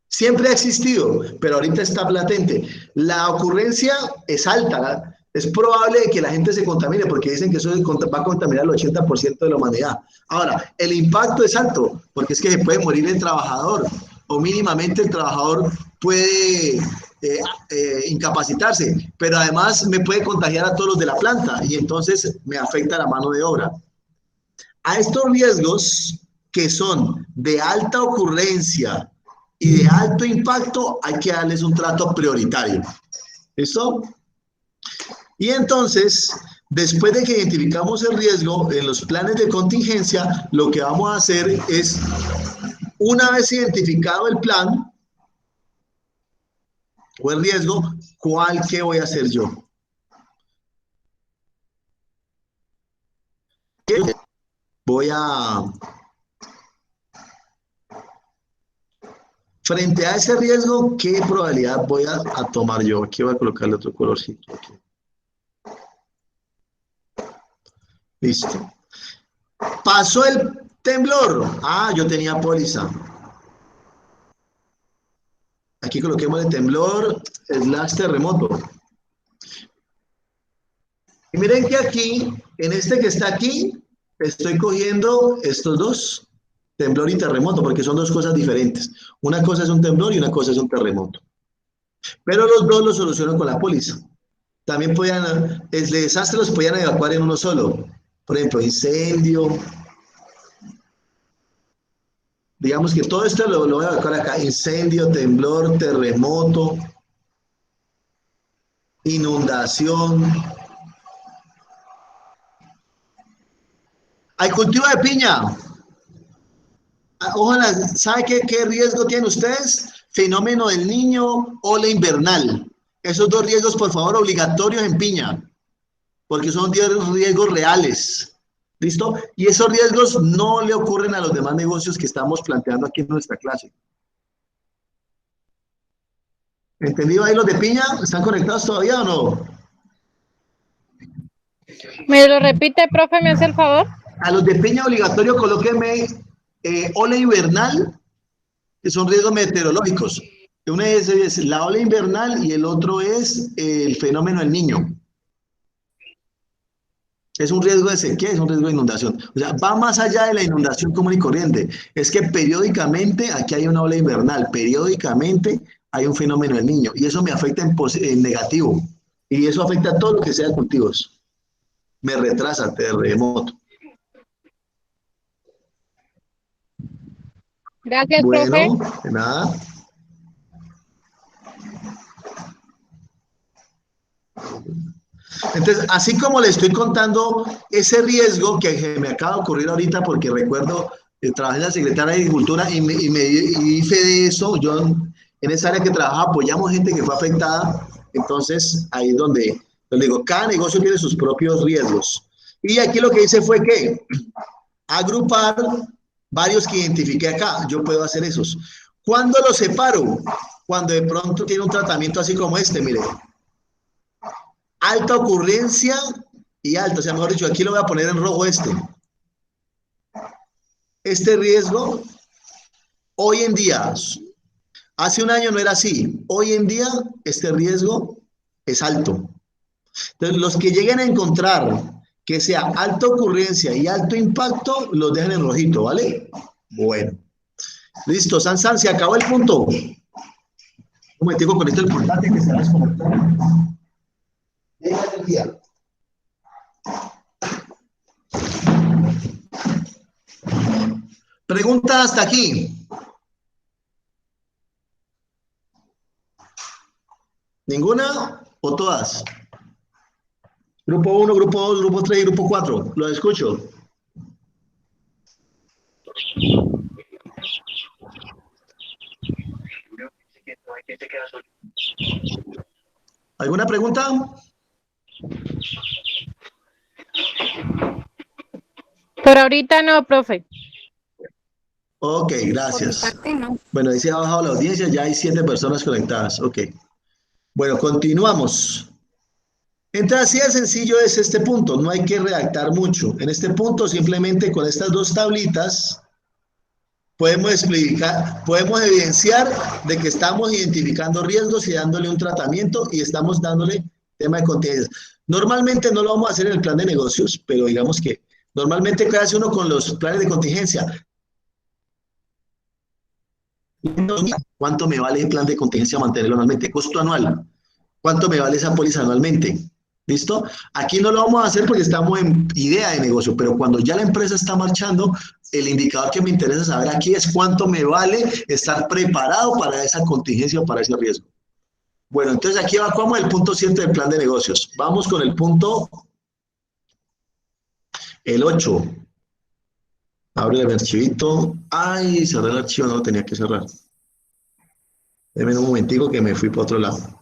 Siempre ha existido, pero ahorita está latente. La ocurrencia es alta. Es probable que la gente se contamine porque dicen que eso va a contaminar al 80% de la humanidad. Ahora, el impacto es alto porque es que se puede morir el trabajador o mínimamente el trabajador puede incapacitarse, pero además me puede contagiar a todos los de la planta y entonces me afecta la mano de obra. A estos riesgos que son de alta ocurrencia y de alto impacto hay que darles un trato prioritario. ¿Listo? Y entonces, después de que identificamos el riesgo en los planes de contingencia, lo que vamos a hacer es, una vez identificado el plan o el riesgo, ¿qué voy a hacer yo? Voy a... Frente a ese riesgo, ¿qué probabilidad voy a tomar yo? Aquí voy a colocarle otro colorcito. Aquí. Listo. Pasó el temblor. Ah, yo tenía póliza. Aquí coloquemos el temblor / terremoto. Y miren que aquí, en este que está aquí, estoy cogiendo estos dos, temblor y terremoto, porque son dos cosas diferentes. Una cosa es un temblor y una cosa es un terremoto. Pero los dos los soluciono con la póliza. También podían, el desastre los podían evacuar en uno solo. Por ejemplo, incendio. Digamos que todo esto lo voy a evacuar acá. Incendio, temblor, terremoto, inundación. Hay cultivo de piña. Ojalá, ¿sabe qué riesgo tienen ustedes? Fenómeno del Niño, ola invernal. Esos dos riesgos, por favor, obligatorios en piña, porque son riesgos reales. ¿Listo? Y esos riesgos no le ocurren a los demás negocios que estamos planteando aquí en nuestra clase. ¿Entendido ahí los de piña? ¿Están conectados todavía o no? ¿Me lo repite, profe? ¿Me hace el favor? A los de piña obligatorio colóquenme ola invernal, que son riesgos meteorológicos. Uno es la ola invernal y el otro es el fenómeno del Niño. Es un riesgo de sequía, es un riesgo de inundación. O sea, va más allá de la inundación común y corriente. Es que periódicamente aquí hay una ola invernal, periódicamente hay un fenómeno del Niño y eso me afecta en negativo. Y eso afecta a todo lo que sea cultivos. Me retrasa terremoto. Gracias, bueno, profe. De nada. Entonces, así como le estoy contando ese riesgo que me acaba de ocurrir ahorita, porque recuerdo, trabajé en la Secretaría de Agricultura y hice de eso, yo en esa área que trabajaba apoyamos gente que fue afectada, entonces ahí es donde digo, cada negocio tiene sus propios riesgos. Y aquí lo que hice fue que agrupar varios que identifiqué acá, yo puedo hacer esos. ¿Cuándo los separo? Cuando de pronto tiene un tratamiento así como este, mire. Alta ocurrencia y alta, o sea, mejor dicho, aquí lo voy a poner en rojo este. Este riesgo, hoy en día, hace un año no era así, hoy en día este riesgo es alto. Entonces, los que lleguen a encontrar que sea alta ocurrencia y alto impacto, los dejan en rojito, ¿vale? Bueno. Listo, Sansan, se acabó el punto. Un momentico con esto el portátil que se va a desconectar. Pregunta hasta aquí. ¿Ninguna o todas? Grupo 1, grupo 2, grupo 3 y grupo 4. Lo escucho. ¿Alguna pregunta? Por ahorita no, profe. Ok, gracias. Por mi parte, no. Bueno, ahí se ha bajado la audiencia, ya hay 7 personas conectadas. Ok. Bueno, continuamos. Entonces, así de sencillo es este punto, no hay que redactar mucho. En este punto, simplemente con estas dos tablitas, podemos explicar, podemos evidenciar de que estamos identificando riesgos y dándole un tratamiento y estamos dándole tema de contingencia. Normalmente no lo vamos a hacer en el plan de negocios, pero digamos que normalmente, ¿qué hace uno con los planes de contingencia? ¿Cuánto me vale el plan de contingencia mantenerlo anualmente? Costo anual. ¿Cuánto me vale esa póliza anualmente? ¿Listo? Aquí no lo vamos a hacer porque estamos en idea de negocio, pero cuando ya la empresa está marchando, el indicador que me interesa saber aquí es cuánto me vale estar preparado para esa contingencia o para ese riesgo. Bueno, entonces aquí evacuamos el punto 7 del plan de negocios. Vamos con el punto, el 8. Abre el archivito. Ay, cerré el archivo, no lo tenía que cerrar. Déjenme un momentico que me fui para otro lado.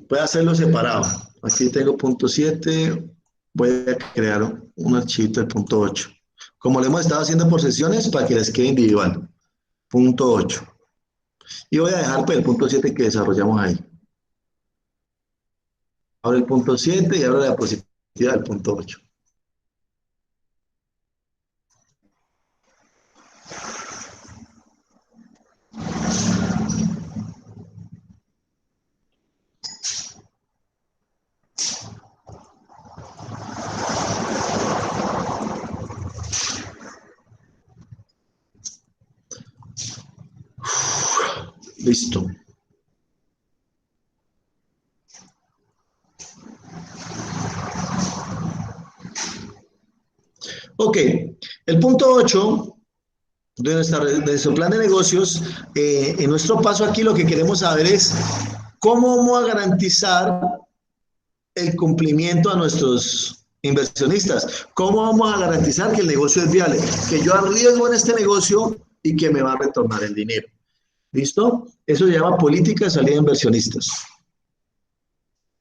Voy a hacerlo separado. Aquí tengo punto 7. Voy a crear un archivo del punto 8. Como lo hemos estado haciendo por sesiones, para que les quede individual. Punto 8. Y voy a dejar pues, el punto 7 que desarrollamos ahí. Ahora el punto 7 y ahora la positividad del punto 8. Listo. Ok, el punto 8 de nuestro plan de negocios, en nuestro paso aquí lo que queremos saber es cómo vamos a garantizar el cumplimiento a nuestros inversionistas, cómo vamos a garantizar que el negocio es viable, que yo arriesgo en este negocio y que me va a retornar el dinero. ¿Listo? Eso se llama política de salida de inversionistas.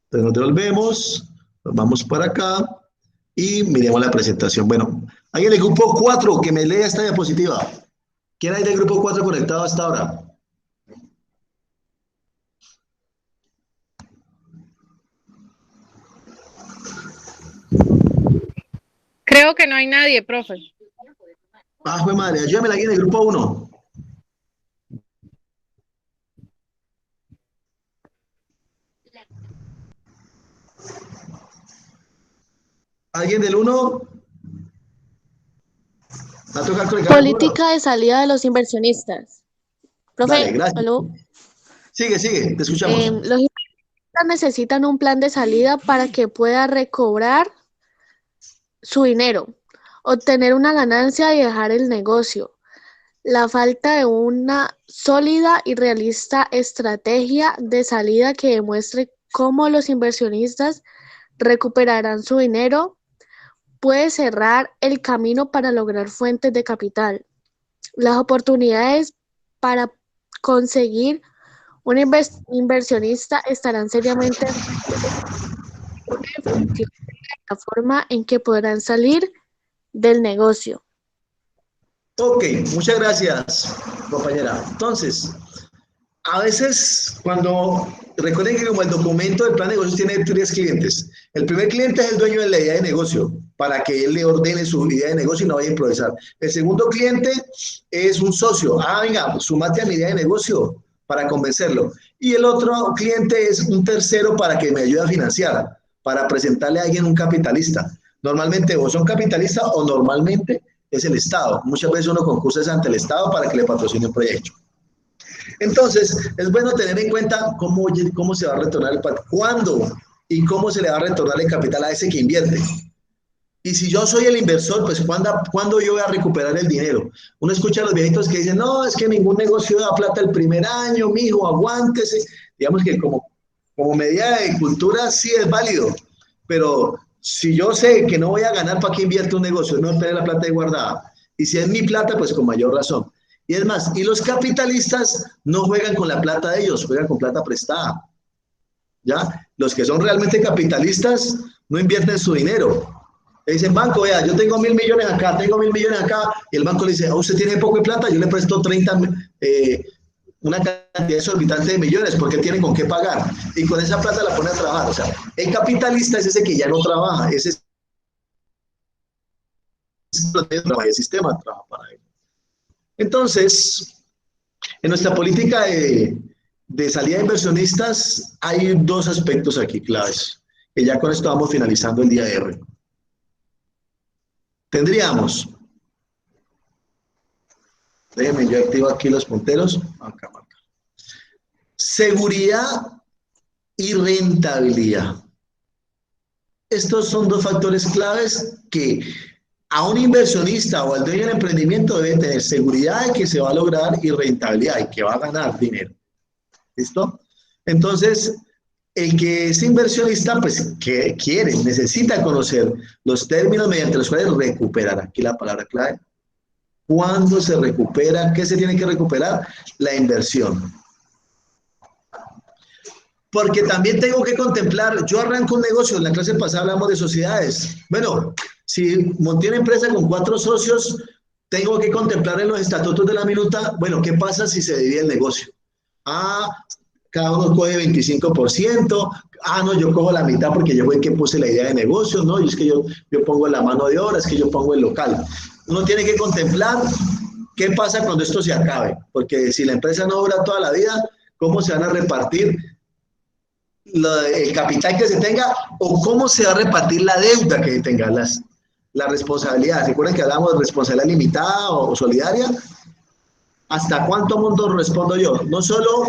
Entonces nos devolvemos, nos vamos para acá y miremos la presentación. Bueno, hay en el grupo 4 que me lea esta diapositiva. ¿Quién hay del grupo 4 conectado hasta ahora? Creo que no hay nadie, profe. Ah, jue madre, ayúdame aquí en el grupo 1. ¿Alguien del 1? ¿Va a tocar conectar? Política de salida de los inversionistas. Profe, Dale, gracias. ¿aló? Sigue, te escuchamos. Los inversionistas necesitan un plan de salida para que pueda recobrar su dinero, obtener una ganancia y dejar el negocio. La falta de una sólida y realista estrategia de salida que demuestre cómo los inversionistas recuperarán su dinero puede cerrar el camino para lograr fuentes de capital. Las oportunidades para conseguir un inversionista estarán seriamente la forma en que podrán salir del negocio. Ok, muchas gracias, compañera. Entonces, a veces recuerden que como el documento del plan de negocios tiene 3 clientes. El primer cliente es el dueño de la idea de negocio, para que él le ordene su idea de negocio y no vaya a improvisar. El segundo cliente es un socio. Ah, venga, sumate a mi idea de negocio para convencerlo. Y el otro cliente es un tercero para que me ayude a financiar, para presentarle a alguien un capitalista. Normalmente o son capitalistas o normalmente es el Estado. Muchas veces uno concursa ante el Estado para que le patrocine un proyecto. Entonces, es bueno tener en cuenta cómo se va a retornar el capital, cuándo y cómo se le va a retornar el capital a ese que invierte. Y si yo soy el inversor, pues ¿cuándo yo voy a recuperar el dinero? Uno escucha a los viejitos que dicen, no, es que ningún negocio da plata el primer año, mijo, aguántese. Digamos que como medida de cultura sí es válido, pero si yo sé que no voy a ganar, ¿para qué invierto un negocio? No tener la plata ahí guardada. Y si es mi plata, pues con mayor razón. Y es más, y los capitalistas no juegan con la plata de ellos, juegan con plata prestada. ¿Ya? Los que son realmente capitalistas no invierten su dinero. Le dicen, banco, vea, yo tengo 1.000 millones acá, tengo 1.000 millones acá, y el banco le dice, usted tiene poco de plata, yo le presto 30, una cantidad exorbitante de millones, porque tienen con qué pagar. Y con esa plata la pone a trabajar. O sea, el capitalista es ese que ya no trabaja, ese es el sistema trabaja para él. Entonces, en nuestra política de salida de inversionistas hay 2 aspectos aquí claves, que ya con esto vamos finalizando el día de hoy. Tendríamos, déjenme yo activo aquí los punteros, acá, seguridad y rentabilidad. Estos son 2 factores claves que a un inversionista o al dueño del emprendimiento debe tener: seguridad de que se va a lograr y rentabilidad y que va a ganar dinero. ¿Listo? Entonces, el que es inversionista, pues, que necesita conocer los términos mediante los cuales recuperar. Aquí la palabra clave. ¿Cuándo se recupera? ¿Qué se tiene que recuperar? La inversión. Porque también tengo que contemplar, yo arranco un negocio, en la clase pasada hablamos de sociedades. Bueno, si monté una empresa con 4 socios, tengo que contemplar en los estatutos de la minuta, bueno, ¿qué pasa si se divide el negocio? Ah, cada uno coge 25%, no, yo cojo la mitad porque yo fui el que puse la idea de negocio, ¿no? Y es que yo pongo la mano de obra, es que yo pongo el local. Uno tiene que contemplar qué pasa cuando esto se acabe, porque si la empresa no dura toda la vida, ¿cómo se van a repartir el capital que se tenga o cómo se va a repartir la deuda que tenga, la responsabilidad? ¿Se acuerdan que hablamos de responsabilidad limitada o solidaria? ¿Hasta cuánto monto respondo yo? No solo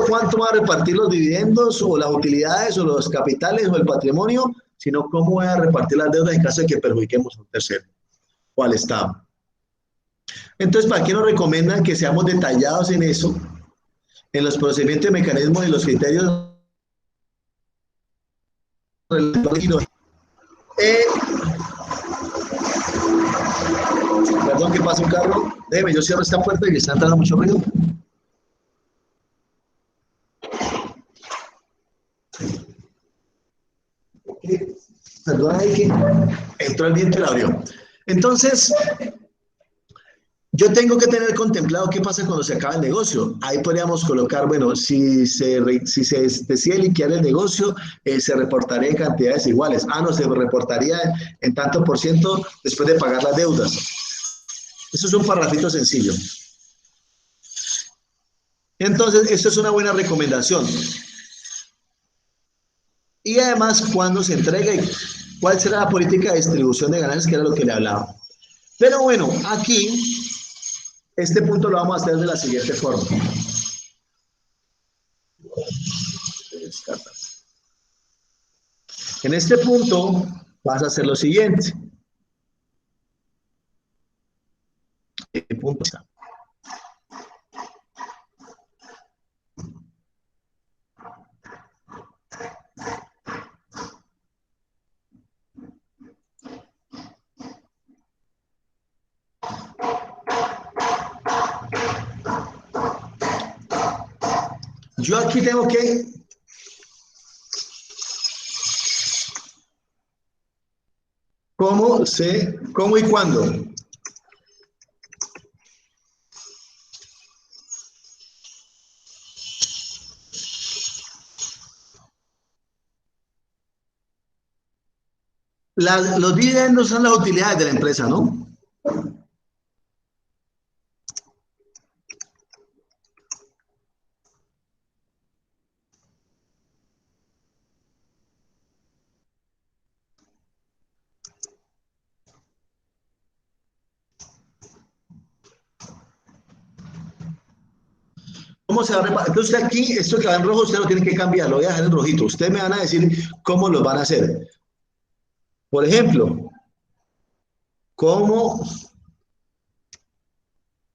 cuánto va a repartir los dividendos o las utilidades o los capitales o el patrimonio, sino cómo voy a repartir las deudas en caso de que perjudiquemos a un tercero o al Estado. Entonces, ¿para qué nos recomiendan que seamos detallados en eso? En los procedimientos, mecanismos y los criterios. Perdón que pasa un carro. Déjeme, yo cierro esta puerta y me está entrando mucho ruido. Perdón ahí que entró el viento y la abrió. Entonces, yo tengo que tener contemplado qué pasa cuando se acaba el negocio. Ahí podríamos colocar, bueno, si se decide liquidar el negocio, se reportaría en cantidades iguales. No, se reportaría en tanto por ciento después de pagar las deudas. Eso es un parrafito sencillo. Entonces, esto es una buena recomendación. Y además, ¿cuándo se entrega y cuál será la política de distribución de ganancias, que era lo que le hablaba? Pero bueno, aquí, este punto lo vamos a hacer de la siguiente forma. En este punto, vas a hacer lo siguiente. ¿Qué punto está? Yo aquí tengo que cómo y cuándo. Los dividendos son las utilidades de la empresa, ¿no? ¿Cómo se va a repartir? Entonces usted aquí, esto que va en rojo, usted lo tiene que cambiar, lo voy a dejar en rojito. Ustedes me van a decir cómo los van a hacer. Por ejemplo, ¿cómo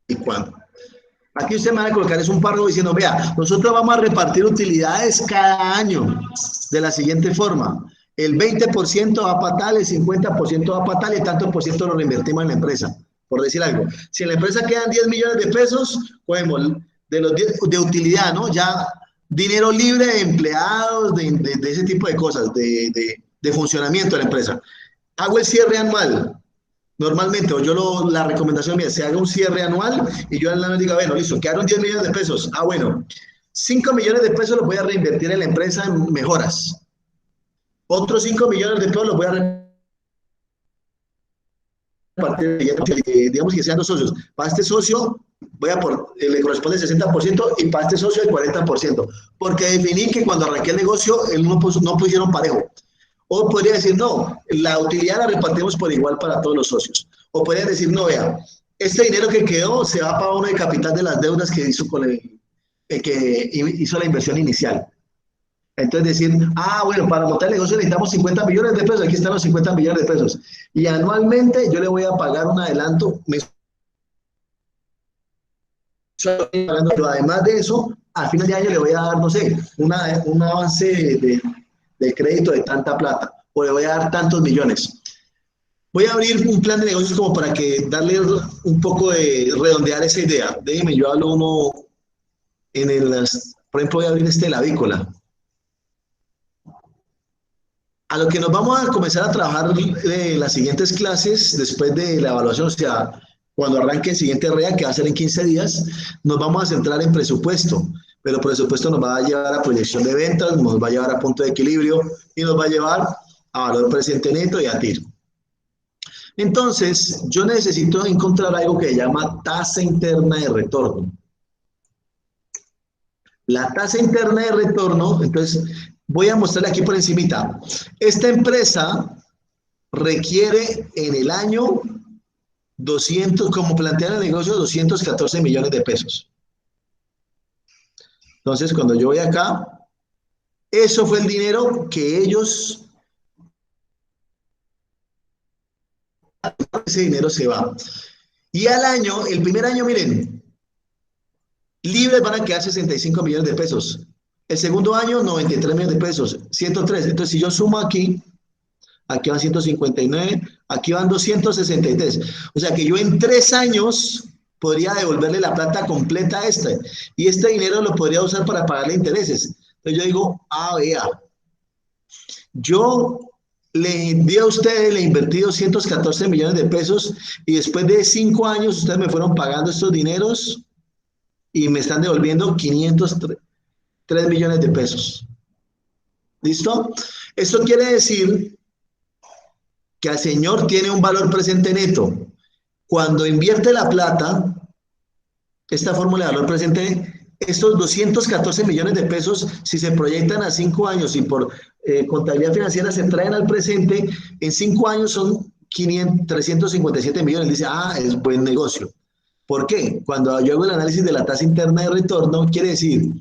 y cuándo? Aquí usted me va a colocar, es un párrafo diciendo, vea, nosotros vamos a repartir utilidades cada año de la siguiente forma. El 20% va para tal, el 50% va para tal y tanto por ciento lo reinvertimos en la empresa, por decir algo. Si en la empresa quedan 10 millones de pesos, cogemos de los 10 de utilidad, ¿no? Ya dinero libre de empleados, de ese tipo de cosas, de funcionamiento de la empresa. Hago el cierre anual. Normalmente, o la recomendación mía, se haga un cierre anual y yo al año diga, bueno, listo, quedaron 10 millones de pesos. Bueno, 5 millones de pesos los voy a reinvertir en la empresa en mejoras. Otros 5 millones de pesos los voy a repartir, digamos que sean 2 socios. Para este socio, le corresponde el 60% y para este socio el 40%. Porque definí que cuando arranqué el negocio, no pusieron parejo. O podría decir, no, la utilidad la repartimos por igual para todos los socios. O podrían decir, no, vea, este dinero que quedó se va para uno de capital de las deudas que hizo que hizo la inversión inicial. Entonces decir, bueno, para montar el negocio necesitamos 50 millones de pesos, aquí están los 50 millones de pesos. Y anualmente yo le voy a pagar un adelanto. Pero además de eso, al final de año le voy a dar, no sé, un avance de crédito de tanta plata, o le voy a dar tantos millones. Voy a abrir un plan de negocios como para que darle un poco de redondear esa idea. Déjeme, yo hablo por ejemplo, voy a abrir la avícola. A lo que nos vamos a comenzar a trabajar las siguientes clases, después de la evaluación, o sea, cuando arranque el siguiente REA, que va a ser en 15 días, nos vamos a centrar en presupuesto, pero presupuesto nos va a llevar a proyección de ventas, nos va a llevar a punto de equilibrio y nos va a llevar a valor presente neto y a TIR. Entonces, yo necesito encontrar algo que se llama tasa interna de retorno. La tasa interna de retorno, entonces, voy a mostrarle aquí por encimita. Esta empresa requiere en el año 200, como plantea el negocio, 214 millones de pesos. Entonces, cuando yo voy acá, eso fue el dinero que ellos, ese dinero se va. Y al año, el primer año, miren, libres van a quedar 65 millones de pesos. El segundo año, 93 millones de pesos, 103. Entonces, si yo sumo aquí, aquí van 159, aquí van 263. O sea que yo en 3 años podría devolverle la plata completa a este. Y este dinero lo podría usar para pagarle intereses. Entonces yo digo, vea, yo le di a ustedes, le invertí 214 millones de pesos y después de 5 años ustedes me fueron pagando estos dineros y me están devolviendo 503 millones de pesos. ¿Listo? Esto quiere decir que el señor tiene un valor presente neto. Cuando invierte la plata, esta fórmula de valor presente, estos 214 millones de pesos, si se proyectan a 5 años y por contabilidad financiera se traen al presente, en 5 años son 357 millones. Dice, es buen negocio. ¿Por qué? Cuando yo hago el análisis de la tasa interna de retorno, quiere decir,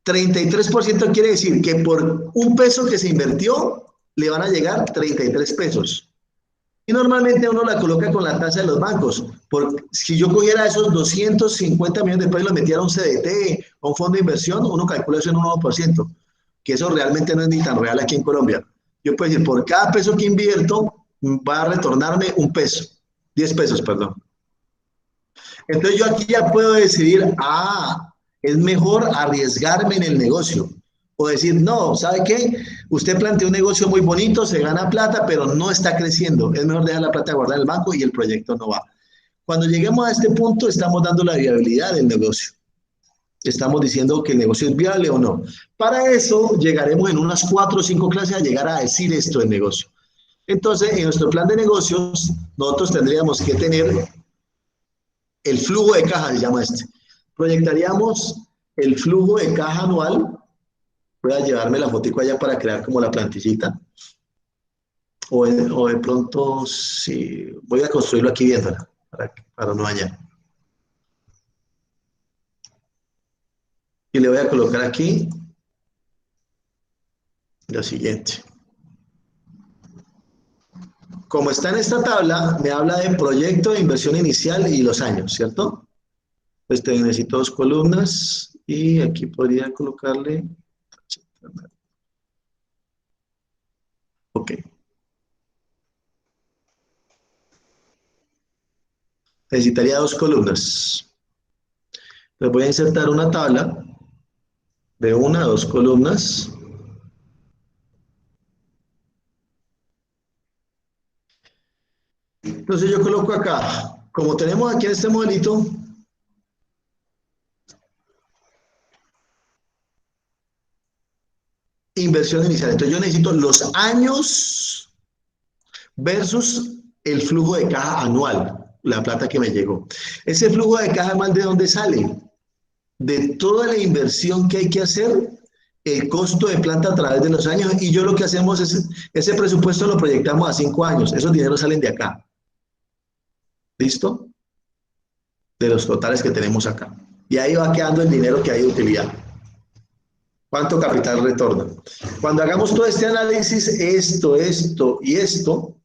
33% quiere decir que por un peso que se invirtió, le van a llegar 33 pesos. Y normalmente uno la coloca con la tasa de los bancos. Porque si yo cogiera esos 250 millones de pesos y los metiera a un CDT o un fondo de inversión, uno calcula eso en un 1%, que eso realmente no es ni tan real aquí en Colombia. Yo puedo decir, por cada peso que invierto, va a retornarme 1 peso, 10 pesos, perdón. Entonces yo aquí ya puedo decidir, es mejor arriesgarme en el negocio. O decir, no, ¿sabe qué? Usted plantea un negocio muy bonito, se gana plata, pero no está creciendo. Es mejor dejar la plata guardada en el banco y el proyecto no va. Cuando lleguemos a este punto, estamos dando la viabilidad del negocio. Estamos diciendo que el negocio es viable o no. Para eso, llegaremos en unas 4 o 5 clases a llegar a decir esto del negocio. Entonces, en nuestro plan de negocios, nosotros tendríamos que tener el flujo de caja, se llama este. Proyectaríamos el flujo de caja anual. Voy a llevarme la fotico allá para crear como la plantillita. O de pronto, sí, voy a construirlo aquí viéndola, para no dañar. Y le voy a colocar aquí lo siguiente. Como está en esta tabla, me habla de proyecto de inversión inicial y los años, ¿cierto? Pues necesito 2 columnas y aquí podría colocarle... Ok. Necesitaría 2 columnas. Entonces voy a insertar una tabla de 1 a 2 columnas. Entonces yo coloco acá, como tenemos aquí en este modelito, inversión inicial. Entonces yo necesito los años versus el flujo de caja anual, la plata que me llegó. Ese flujo de caja anual, ¿de dónde sale? De toda la inversión que hay que hacer, el costo de planta a través de los años, y yo lo que hacemos es, ese presupuesto lo proyectamos a 5 años, esos dineros salen de acá. ¿Listo? De los totales que tenemos acá. Y ahí va quedando el dinero que hay de utilidad. ¿Cuánto capital retorna? Cuando hagamos todo este análisis, esto y esto,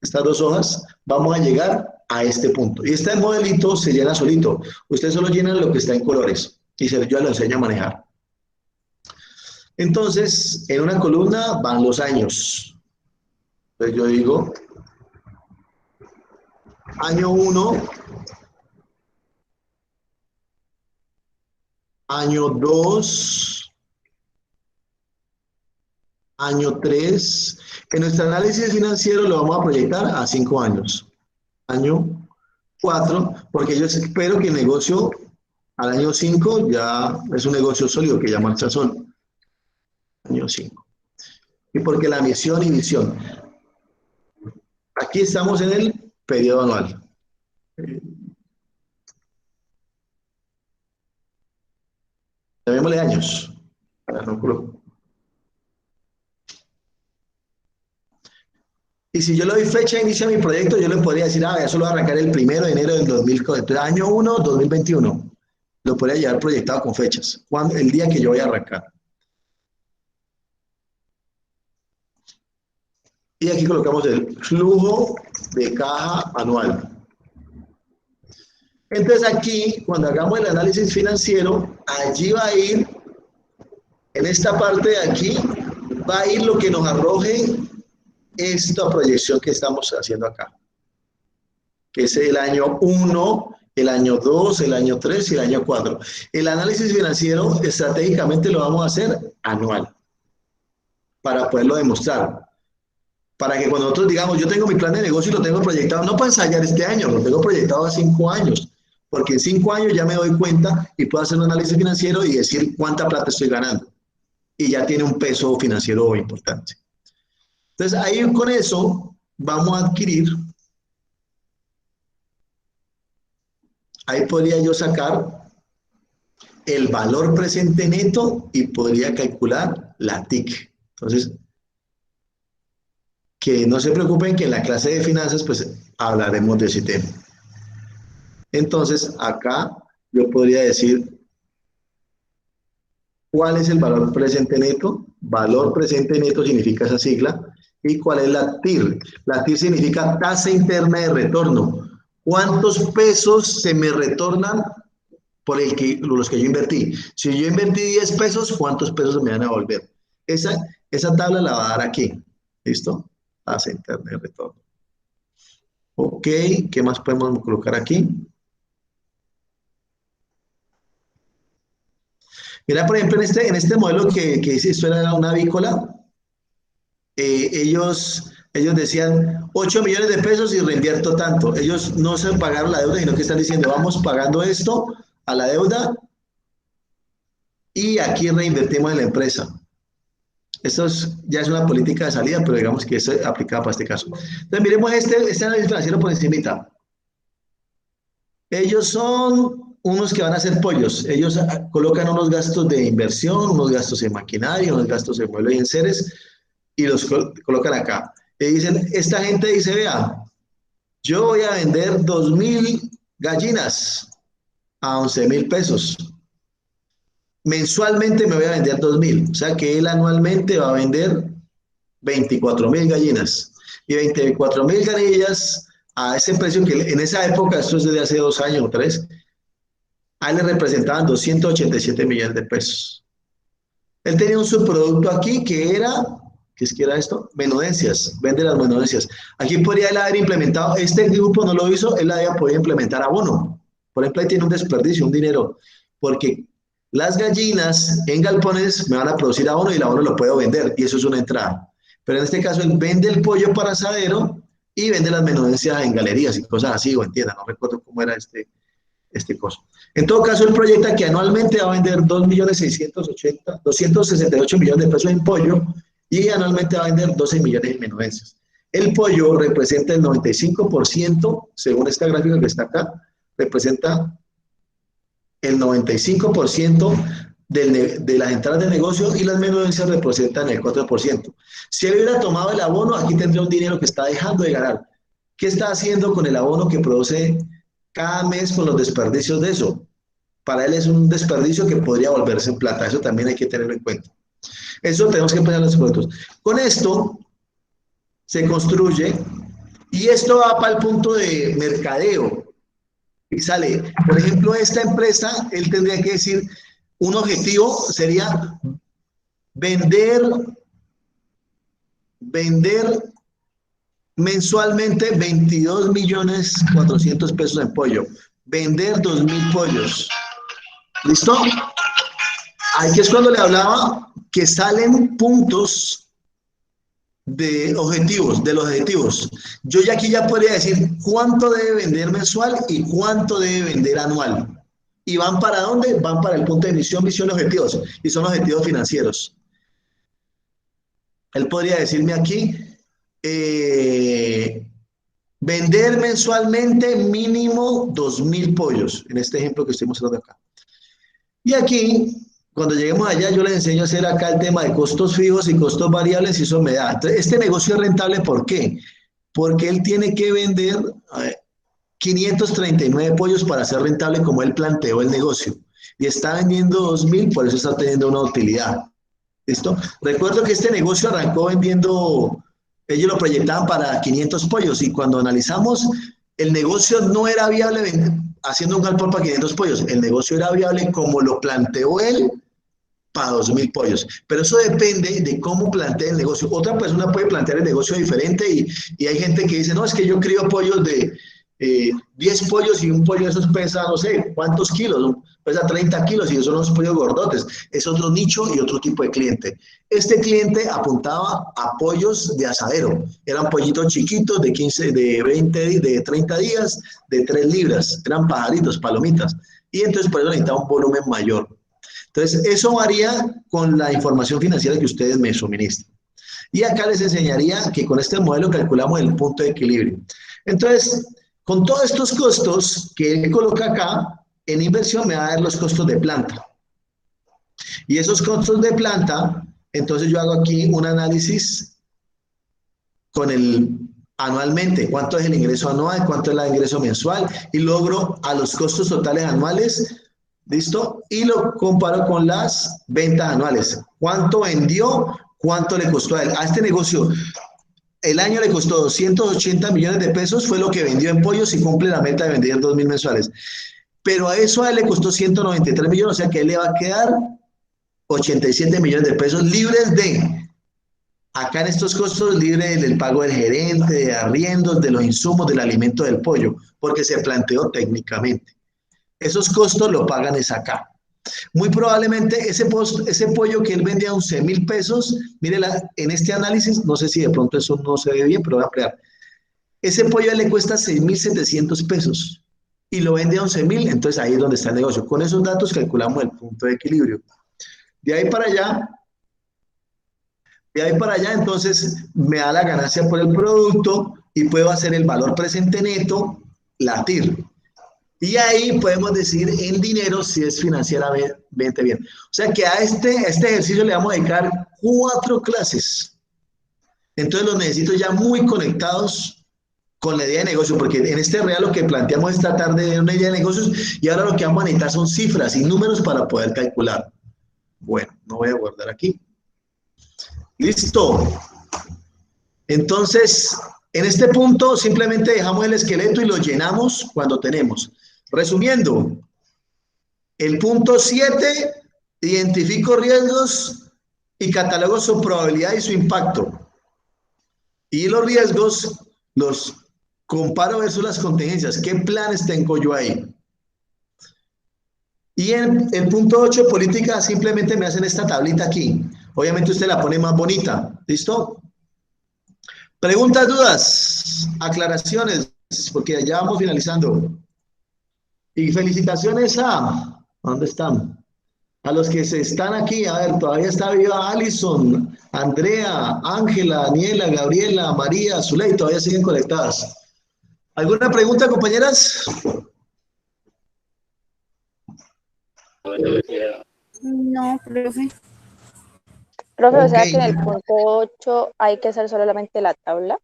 estas 2 hojas, vamos a llegar a este punto. Y este modelito se llena solito. Ustedes solo llenan lo que está en colores y yo lo enseño a manejar. Entonces, en una columna van los años. Entonces yo digo, año 1, año 2, año 3. En nuestro análisis financiero lo vamos a proyectar a 5 años. Año 4, porque yo espero que el negocio al año 5 ya es un negocio sólido que ya marcha solo. Año 5. Y porque la misión y visión. Aquí estamos en el periodo anual. Llamémosle años. Y si yo le doy fecha de inicio a mi proyecto, yo le podría decir, eso lo voy a arrancar el 1 de enero del 2000, entonces año 1, 2021. Lo podría llevar proyectado con fechas, el día que yo voy a arrancar. Y aquí colocamos el flujo de caja anual. Entonces aquí, cuando hagamos el análisis financiero, allí va a ir, en esta parte de aquí, va a ir lo que nos arroje esta proyección que estamos haciendo acá. Que es el año 1, el año 2, el año 3 y el año 4. El análisis financiero estratégicamente lo vamos a hacer anual, para poderlo demostrar. Para que cuando nosotros digamos, yo tengo mi plan de negocio y lo tengo proyectado, no para ensayar este año, lo tengo proyectado a 5 años. Porque en 5 años ya me doy cuenta y puedo hacer un análisis financiero y decir cuánta plata estoy ganando. Y ya tiene un peso financiero importante. Entonces, ahí con eso vamos a adquirir. Ahí podría yo sacar el valor presente neto y podría calcular la TIC. Entonces, que no se preocupen que en la clase de finanzas pues hablaremos de ese tema. Entonces, acá yo podría decir cuál es el valor presente neto. Valor presente neto significa esa sigla. ¿Y cuál es la TIR? La TIR significa tasa interna de retorno. ¿Cuántos pesos se me retornan por los que yo invertí? Si yo invertí 10 pesos, ¿cuántos pesos me van a devolver? Esa tabla la va a dar aquí. ¿Listo? Tasa interna de retorno. Ok, ¿qué más podemos colocar aquí? Mira, por ejemplo, en este modelo que dice, esto era una avícola, ellos decían 8 millones de pesos y reinvierto tanto. Ellos no se pagaron la deuda, sino que están diciendo, vamos pagando esto a la deuda y aquí reinvertimos en la empresa. Esto ya es una política de salida, pero digamos que es aplicada para este caso. Entonces, miremos este análisis financiero por encimita. Ellos son unos que van a hacer pollos. Ellos colocan unos gastos de inversión, unos gastos en maquinaria, unos gastos en muebles y enseres, y los colocan acá. Y dicen, esta gente dice, vea, yo voy a vender 2,000 gallinas a 11,000 pesos. Mensualmente me voy a vender 2,000. O sea que él anualmente va a vender 24,000 gallinas. Y 24,000 gallinas a ese precio que en esa época, esto es desde hace 2 años o 3, a él le representaban 287 millones de pesos. Él tenía un subproducto aquí que era, ¿qué es que era esto? Menudencias, vende las menudencias. Aquí podría él haber implementado, este grupo no lo hizo, él había podido implementar abono. Por ejemplo, ahí tiene un desperdicio, un dinero, porque las gallinas en galpones me van a producir abono y el abono lo puedo vender y eso es una entrada. Pero en este caso él vende el pollo para asadero y vende las menudencias en galerías y cosas así, o en tiendas, no recuerdo cómo era este costo. En todo caso, él proyecta que anualmente va a vender 268 millones de pesos en pollo y anualmente va a vender 12 millones en menudencias. El pollo representa el 95%, según esta gráfica que está acá, representa el 95% de las entradas de negocio y las menudencias representan el 4%. Si él hubiera tomado el abono, aquí tendría un dinero que está dejando de ganar. ¿Qué está haciendo con el abono que produce cada mes con los desperdicios de eso? Para él es un desperdicio que podría volverse en plata. Eso también hay que tenerlo en cuenta. Eso tenemos que empezar en los productos. Con esto se construye y esto va para el punto de mercadeo. Y sale, por ejemplo, esta empresa, él tendría que decir, un objetivo sería vender mensualmente 22.400.000 pesos en pollo. Vender 2,000 pollos. ¿Listo? Aquí es cuando le hablaba que salen puntos de objetivos, de los objetivos. Yo ya aquí ya podría decir cuánto debe vender mensual y cuánto debe vender anual. ¿Y van para dónde? Van para el punto de misión, visión y objetivos. Y son objetivos financieros. Él podría decirme aquí, vender mensualmente mínimo 2.000 pollos, en este ejemplo que estoy mostrando acá. Y aquí, cuando lleguemos allá, yo les enseño a hacer acá el tema de costos fijos y costos variables y eso me da. Entonces, este negocio es rentable, ¿por qué? Porque él tiene que vender 539 pollos para ser rentable como él planteó el negocio. Y está vendiendo 2.000, por eso está teniendo una utilidad. ¿Listo? Recuerdo que este negocio arrancó vendiendo, ellos lo proyectaban para 500 pollos y cuando analizamos, el negocio no era viable haciendo un galpón para 500 pollos. El negocio era viable como lo planteó él para 2.000 pollos. Pero eso depende de cómo plantea el negocio. Otra persona puede plantear el negocio diferente y hay gente que dice, no, es que yo crío pollos de 10 pollos y un pollo de esos pesa, no sé, ¿cuántos kilos? Pesa 30 kilos y esos son los pollos gordotes. Es otro nicho y otro tipo de cliente. Este cliente apuntaba a pollos de asadero. Eran pollitos chiquitos de 15, de 20, de 30 días, de 3 libras. Eran pajaritos, palomitas. Y entonces por eso necesitaba un volumen mayor. Entonces, eso varía con la información financiera que ustedes me suministran. Y acá les enseñaría que con este modelo calculamos el punto de equilibrio. Entonces, con todos estos costos que él coloca acá, en inversión me va a dar los costos de planta. Y esos costos de planta, entonces yo hago aquí un análisis con el anualmente, cuánto es el ingreso anual, cuánto es el ingreso mensual, y logro a los costos totales anuales, ¿listo? Y lo comparo con las ventas anuales. ¿Cuánto vendió? ¿Cuánto le costó a él? A este negocio, el año le costó 280 millones de pesos, fue lo que vendió en pollos y cumple la meta de vender 2.000 mensuales. Pero a eso a él le costó 193 millones, o sea que a él le va a quedar 87 millones de pesos libres de, acá en estos costos, libres del pago del gerente, de arriendos, de los insumos, del alimento del pollo, porque se planteó técnicamente. Esos costos lo pagan es acá. Muy probablemente ese pollo que él vende a 11.000 pesos, mire, en este análisis, no sé si de pronto eso no se ve bien, pero voy a ampliar. Ese pollo a él le cuesta 6.700 pesos y lo vende a 11.000, entonces ahí es donde está el negocio. Con esos datos calculamos el punto de equilibrio. De ahí para allá, entonces me da la ganancia por el producto y puedo hacer el valor presente neto, la TIR. Y ahí podemos decir en dinero si es financieramente bien. O sea que a este ejercicio le vamos a dedicar 4 clases. Entonces los necesito ya muy conectados con la idea de negocio, porque en este real lo que planteamos es tratar de una idea de negocios y ahora lo que vamos a necesitar son cifras y números para poder calcular. Bueno, no voy a guardar aquí. Listo. Entonces, en este punto simplemente dejamos el esqueleto y lo llenamos cuando tenemos. Resumiendo, el punto 7, identifico riesgos y catalogo su probabilidad y su impacto. Y los riesgos los comparo versus las contingencias. ¿Qué planes tengo yo ahí? Y en el punto 8, política, simplemente me hacen esta tablita aquí. Obviamente usted la pone más bonita. ¿Listo? Preguntas, dudas, aclaraciones, porque ya vamos finalizando. Y felicitaciones a, ¿dónde están? A los que se están aquí, a ver, todavía está viva Alison, Andrea, Ángela, Daniela, Gabriela, María, Zuley, todavía siguen conectadas. ¿Alguna pregunta, compañeras? No, profe. Profe, o sea Ok. que en el punto 8 hay que hacer solamente la tabla.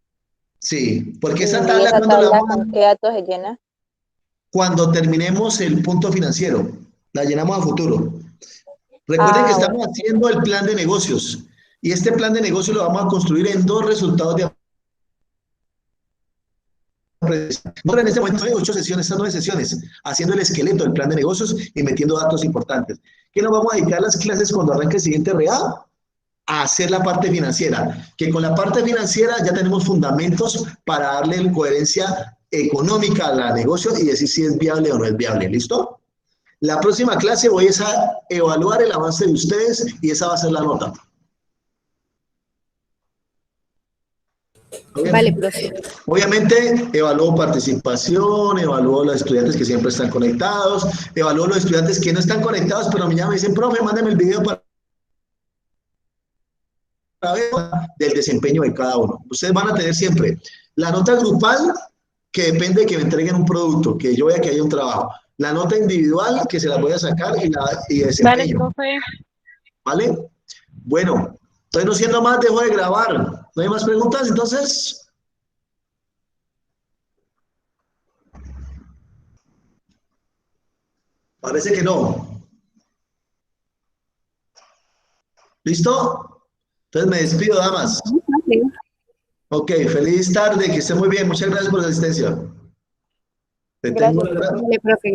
Sí, porque ¿Y esa tabla, esa ¿cuándo la tabla vamos a...? con qué datos se llena? Cuando terminemos el punto financiero, la llenamos a futuro. Recuerden que estamos haciendo el plan de negocios y este plan de negocios lo vamos a construir en 2 resultados de en este momento hay 8 sesiones, estas 9 sesiones, haciendo el esqueleto del plan de negocios y metiendo datos importantes. ¿Qué nos vamos a dedicar las clases cuando arranque el siguiente RA? A hacer la parte financiera, que con la parte financiera ya tenemos fundamentos para darle coherencia económica al negocio y decir si es viable o no es viable. ¿Listo? La próxima clase voy a evaluar el avance de ustedes y esa va a ser la nota. Vale, profe. Obviamente, evalúo participación, evalúo los estudiantes que siempre están conectados, evalúo los estudiantes que no están conectados, pero me llaman y dicen, profe, mándame el video para ver del desempeño de cada uno. Ustedes van a tener siempre la nota grupal, que depende de que me entreguen un producto, que yo vea que hay un trabajo. La nota individual, que se la voy a sacar, y desempeño. Vale, profe. ¿Vale? Bueno, entonces no siendo más, dejo de grabar. ¿No hay más preguntas? Entonces... Parece que no. ¿Listo? Entonces me despido, damas. Ok, feliz tarde, que esté muy bien. Muchas gracias por la asistencia. Gracias. Vale, profe, gracias.